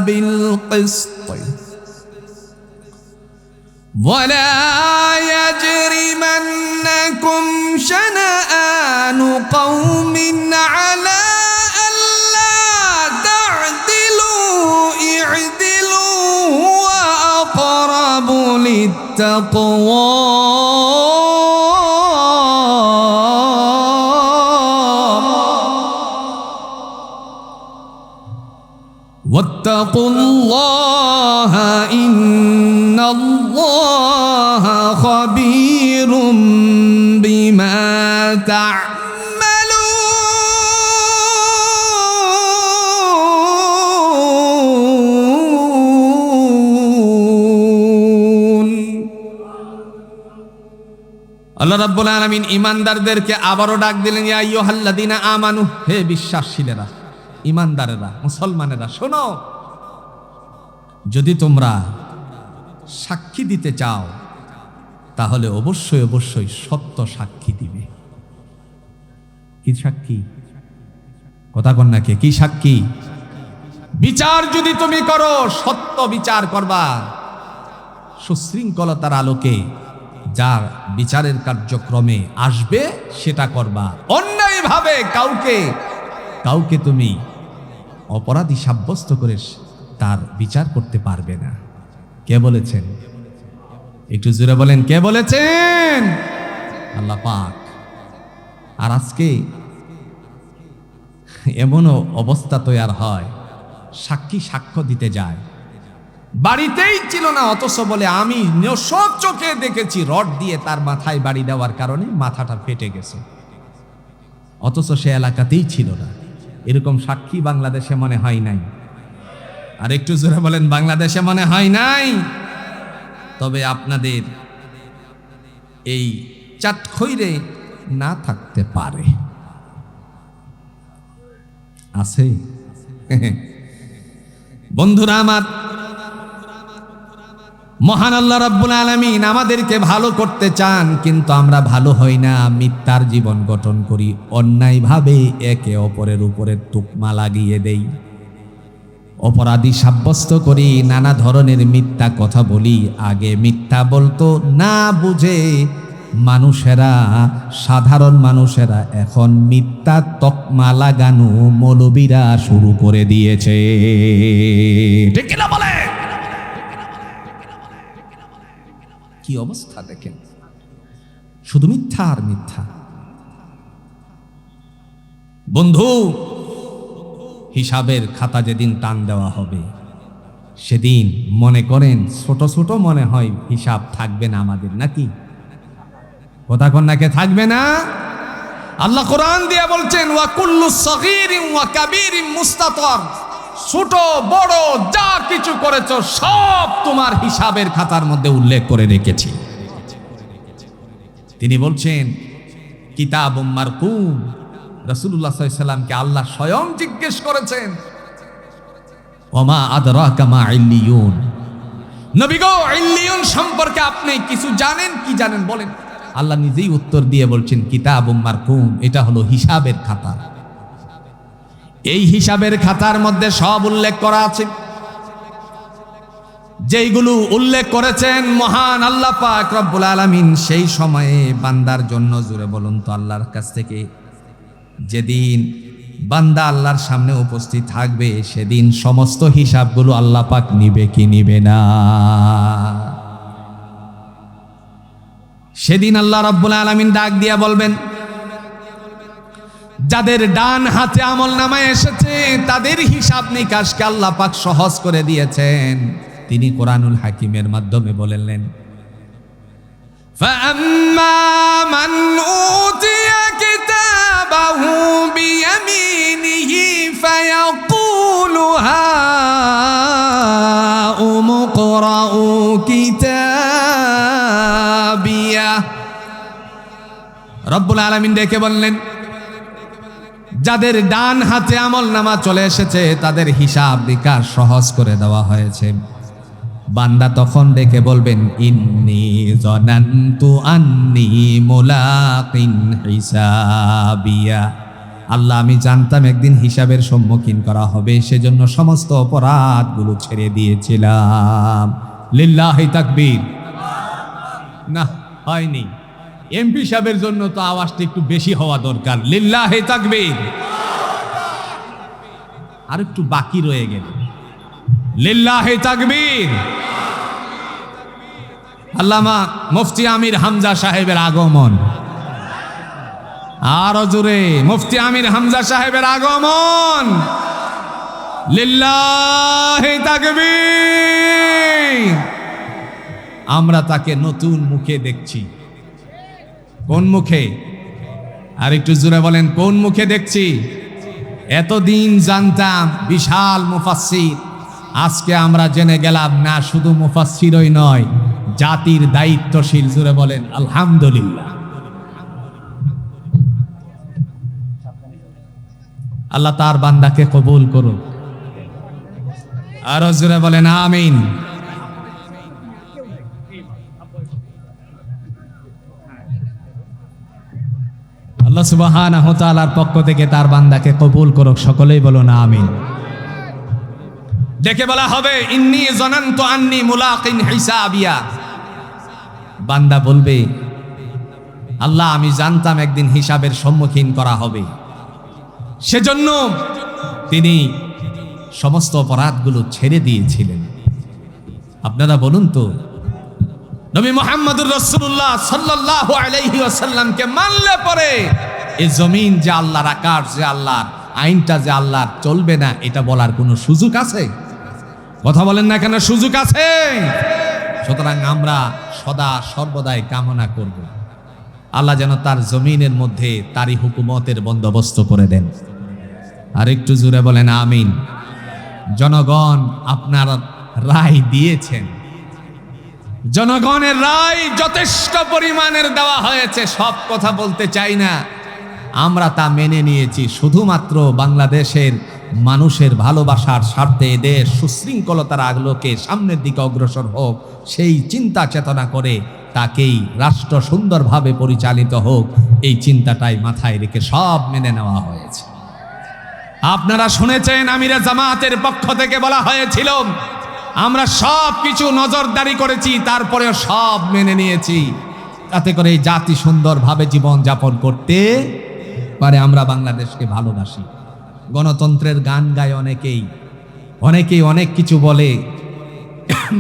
বিল কিসত ওয়ালা ইয়াজরিমান্নাকুম শানাআনু কওমিন আলা আল্লা তা'দিলু ই'দিলু হুয়া আকরাবু লিত্তাকওয়া ওয়াত্তাকুল্লাহা ইন্নাল্লাহা খাবীরুম বিমা তা'মালুন। আল্লাহ রাব্বুল আলামিন ঈমানদারদেরকে আবারও ডাক দিলেন, ইয়া আইয়ুহাল্লাযীনা আমানু, হে বিশ্বাসীরা, ঈমানদারেরা, মুসলমানেরা, শোনো, যদি তোমরা সাক্ষী দিতে চাও তাহলে অবশ্যই সত্য সাক্ষী দিবে। কি সাক্ষী? কথা কন্যাকে, কি সাক্ষী? বিচার যদি তুমি করো, সত্য বিচার করবা, সুশৃঙ্খলতার আলোকে যার বিচারের কার্যক্রমে আসবে সেটা করবা। অন্যায়ভাবে কাউকে তুমি অপরাধী সাব্যস্ত করে তার বিচার করতে পারবে না। কে বলেছেন? একটু জোরে বলেন, কে বলেছেন? আল্লাহ পাক। আর আজকে এমনও অবস্থা তৈরি হয়, সাক্ষী সাক্ষ্য দিতে যায়, বাড়িতেই ছিল না, অথচ বলে আমি সব চোখে দেখেছি, রড দিয়ে তার মাথায় বাড়ি দেওয়ার কারণে মাথাটা ফেটে গেছে, অথচ সে এলাকাতেই ছিল না। এরকম সাক্ষী বাংলাদেশে মনে হয় নাই। আর একটু জোরে বলেন, বাংলাদেশে মনে হয় নাই। তবে আপনাদের এই চাটখইরে না থাকতে পারে, আছে। বন্ধুরা আমার, মহান আল্লাহ রাব্বুল আলামিন আমাদেরকে ভালো করতে চান, কিন্তু আমরা ভালো হই না, মিথ্যার জীবন গঠন করি, অন্যায়ভাবে একে অপরের উপরে তুকমা লাগিয়ে দেই, অপরাধী সাব্যস্ত করি, নানা ধরনের মিথ্যা কথা বলি। আগে মিথ্যা বলতো না বুঝে মানুষেরা, সাধারণ মানুষেরা, এখন মিথ্যা তকমা লাগানো মৌলবীরা শুরু করে দিয়েছে। ঠিক কিনা বলে? কি অবস্থা দেখেন, শুধু মিথ্যা আর মিথ্যা। বন্ধু, হিসাবের খাতা যেদিন টান দেওয়া হবে, সেদিন মনে করেন ছোট ছোট মনে হয় হিসাব থাকবে না আমাদের, নাকি? কথা কন্যাকে থাকবে না? আল্লাহ কোরআন দিয়ে বলছেন, ওয়া কুল্লু সগীরিন ওয়া কাবীরিন মুস্তাতর, ছোট বড় যা কিছু করেছো সব তোমার হিসাবের খাতার মধ্যে উল্লেখ করে রেখেছি। তিনি বলছেন, কিতাবুম মারকুম। রাসূলুল্লাহ সাল্লাল্লাহু আলাইহি সাল্লামকে আল্লাহ স্বয়ং জিজ্ঞেস করেছেন, ওমা আদরাকা মা ইল্লিয়ুন, নবী গো ইল্লিয়ুন সম্পর্কে আপনি কিছু জানেন? কি জানেন বলেন। আল্লাহ নিজেই উত্তর দিয়ে বলছেন, কিতাবুম মারকুম, এটা হলো হিসাবের খাতা। এই হিসাবের খাতার মধ্যে সব উল্লেখ করা আছে। যেইগুলো উল্লেখ করেছেন মহান আল্লাহ পাক রব্বুল আলামিন সেই সময়ে বান্দার জন্য, জুড়ে বলুন তো আল্লাহর কাছ থেকে, যেদিন বান্দা আল্লাহর সামনে উপস্থিত থাকবে সেদিন সমস্ত হিসাবগুলো আল্লাহ পাক নিবে কি নিবে না? সেদিন আল্লাহ রাব্বুল আলামিন ডাক দিয়া বলবেন, যাদের ডান হাতে আমলনামা এসেছে তাদের হিসাব নিকাশকে আল্লাহ পাক সহজ করে দিয়েছেন। তিনি কোরআনুল হাকিমের মাধ্যমে বললেন, فَأَمَّا مَنْ أُوتِيَ كِتَابَهُ بِيَمِينِهِ فَيَقُولُ هَاؤُمُ اقْرَءُوا كِتَابِيَهْ। রব্বুল আলামিন ডেকে বললেন, যাদের ডান হাতে আমলনামা চলে এসেছে তাদের হিসাব নিকাশ সহজ করে দেওয়া হয়েছে। বান্দা তখন ডেকে বলবেন, ইন্নী যানানতু আন্নী মুলাকিন হিসাবিয়া। আল্লাহ, আমি জানতাম একদিন হিসাবের সম্মুখীন করা হবে, সেজন্য সমস্ত অপরাধগুলো ছেড়ে দিয়েছিলাম। লিল্লাহি তাকবীর। না, হয়নি। এমপি সাহেবের জন্য তো আওয়াজটা একটু বেশি হওয়া দরকার। লিল্লাহি তাকবীর। আর একটু বাকি রয়ে গেল। লিল্লাহি তাকবীর। আল্লামা মুফতি আমির হামজা সাহেবের আগমন। আরো জোরে, মুফতি আমির হামজা সাহেবের আগমন। লিল্লাহি তাকবীর। আমরা তাকে নতুন মুখে দেখছি। কোন মুখে? আর একটু জোরে বলেন, কোন মুখে দেখছি? এতদিন জানতাম বিশাল মুফাসসির, আজকে আমরা জেনে গেলাম না শুধু মুফাসসিরই নয়, জাতির দায়িত্বশীল। জোরে বলেন আলহামদুলিল্লাহ। আল্লাহ তার বান্দাকে কবুল করুন। আরো জোরে বলেন আমিন। আল্লাহ সুবহানাহু ওয়া তাআলার পক্ষ থেকে তার বান্দাকে কবুল করুক। সকলেই বলুন আমিন। দেখে বলা হবে, ইন্নী যানানতু আন্নী মুলাকিন হিসাবিয়া। বান্দা বলবে, আল্লাহ, আমি জানতাম একদিন হিসাবের সম্মুখীন করা হবে, সেজন্য তিনি সমস্ত অপরাধগুলো ছেড়ে দিয়েছিলেন। আপনারা বলুন তো, নবী মুহাম্মদুর রাসূলুল্লাহ সাল্লাল্লাহু আলাইহি ওয়াসাল্লামকে মানলে পরে এই জমিন যে আল্লাহর, আকাশ যে আল্লাহর, আইনটা যে আল্লাহর, চলবে না এটা বলার কোনো সুযোগ আছে? কথা বলেন না কেন? সুযোগ আছে। সুতরাং আমরা সদা সর্বদাই কামনা করব আল্লাহ যেন তার জমিনের মধ্যে তারই হুকুমতের বন্দোবস্ত করে দেন। আর একটু জোরে বলেন আমিন। জনগণ আপনার রায় দিয়েছেন, জনগণের রায় যথেষ্ট পরিমাণের দেওয়া হয়েছে। সব কথা বলতে চাই না, আমরা তা মেনে নিয়েছি। শুধুমাত্র বাংলাদেশের মানুষের ভালোবাসার স্বার্থে দেশ সুশৃঙ্খলতার আলোকে সামনের দিকে অগ্রসর হোক, সেই চিন্তা চেতনা করে তাকেই রাষ্ট্র সুন্দরভাবে পরিচালিত হোক, এই চিন্তাটাই মাথায় রেখে সব মেনে নেওয়া হয়েছে। আপনারা শুনেছেন আমিরে জামাতের পক্ষ থেকে বলা হয়েছিল, আমরা সব কিছু নজরদারি করেছি, তারপরেও সব মেনে নিয়েছি, যাতে করে এই জাতি সুন্দরভাবে জীবন যাপন করতে পারে। আমরা বাংলাদেশকে ভালোবাসি। গণতন্ত্রের গান গায় অনেকেই অনেক কিছু বলে,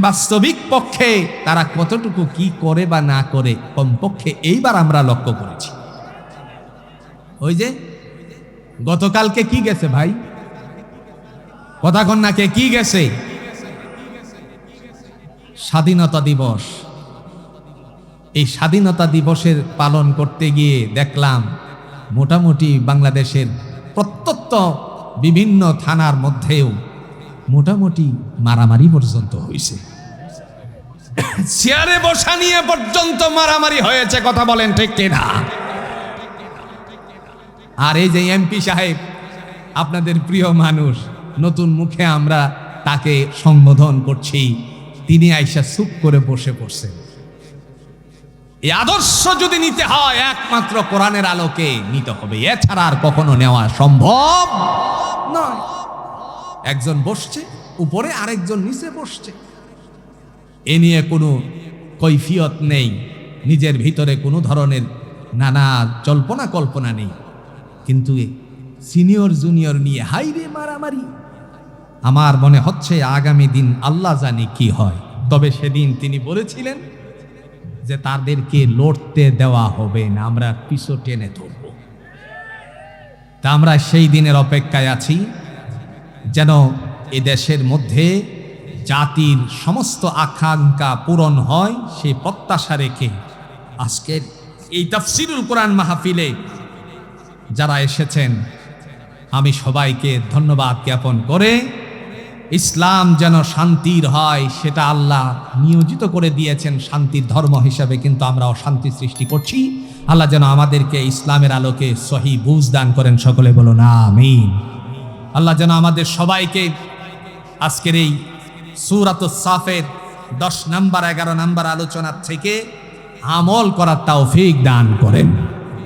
বাস্তবিক পক্ষে তারা কতটুকু কি করে বা না করে কমপক্ষে এইবার আমরা লক্ষ্য করেছি। ওই যে গতকালকে কি গেছে ভাই, কথা কন্যাকে কি গেছে? স্বাধীনতা দিবস। এই স্বাধীনতা দিবসের পালন করতে গিয়ে দেখলাম মোটামুটি বাংলাদেশের প্রত্যন্ত বিভিন্ন থানার মধ্যেও মোটামুটি মারামারি পর্যন্ত হয়েছে। চেয়ারে বসা নিয়ে পর্যন্ত মারামারি হয়েছে। কথা বলেন ঠিক কিনা? আর এই যে এমপি সাহেব, আপনাদের প্রিয় মানুষ, নতুন মুখে আমরা তাকে সম্বোধন করছি, তিনি আইসা চুপ করে বসে পড়ছেন। এই আদর্শ যদি নিতে হয় একমাত্র কোরআনের আলোকে নিতে হবে, এছাড়া আর কখনো নেওয়া সম্ভব নয়। একজন বসছে উপরে, আরেকজন নিচে বসছে, এ নিয়ে কোনো কৈফিয়ত নেই, নিজের ভিতরে কোনো ধরনের নানা জল্পনা কল্পনা নেই, কিন্তু সিনিয়র জুনিয়র নিয়ে হাইরে মারামারি। আমার মনে হচ্ছে আগামী দিন আল্লাহ জানি কি হয়। তবে সেদিন তিনি বলেছিলেন যে তাদেরকে লড়তে দেওয়া হবে না, আমরা পিছু টেনে ধরব। তা আমরা সেই দিনের অপেক্ষায় আছি, যেন এ দেশের মধ্যে জাতির সমস্ত আকাঙ্ক্ষা পূরণ হয়, সেই প্রত্যাশা রেখে আজকের এই তাফসীরুল কোরআন মাহফিলে যারা এসেছেন, আমি সবাইকে ধন্যবাদ জ্ঞাপন করে, ইসলাম যেন শান্তির হয় সেটা আল্লাহ নিয়োজিত করে দিয়েছেন শান্তির ধর্ম হিসাবে, কিন্তু আমরা অশান্তি সৃষ্টি করছি। আল্লাহ যেন আমাদেরকে ইসলামের আলোকে সহি বুঝ দান করেন, সকলে বলুন আমিন। আল্লাহ যেন আমাদের সবাইকে আজকের এই সূরাতুস সাফের 10 নম্বর 11 নম্বর আলোচনা থেকে আমল করার তৌফিক দান করেন।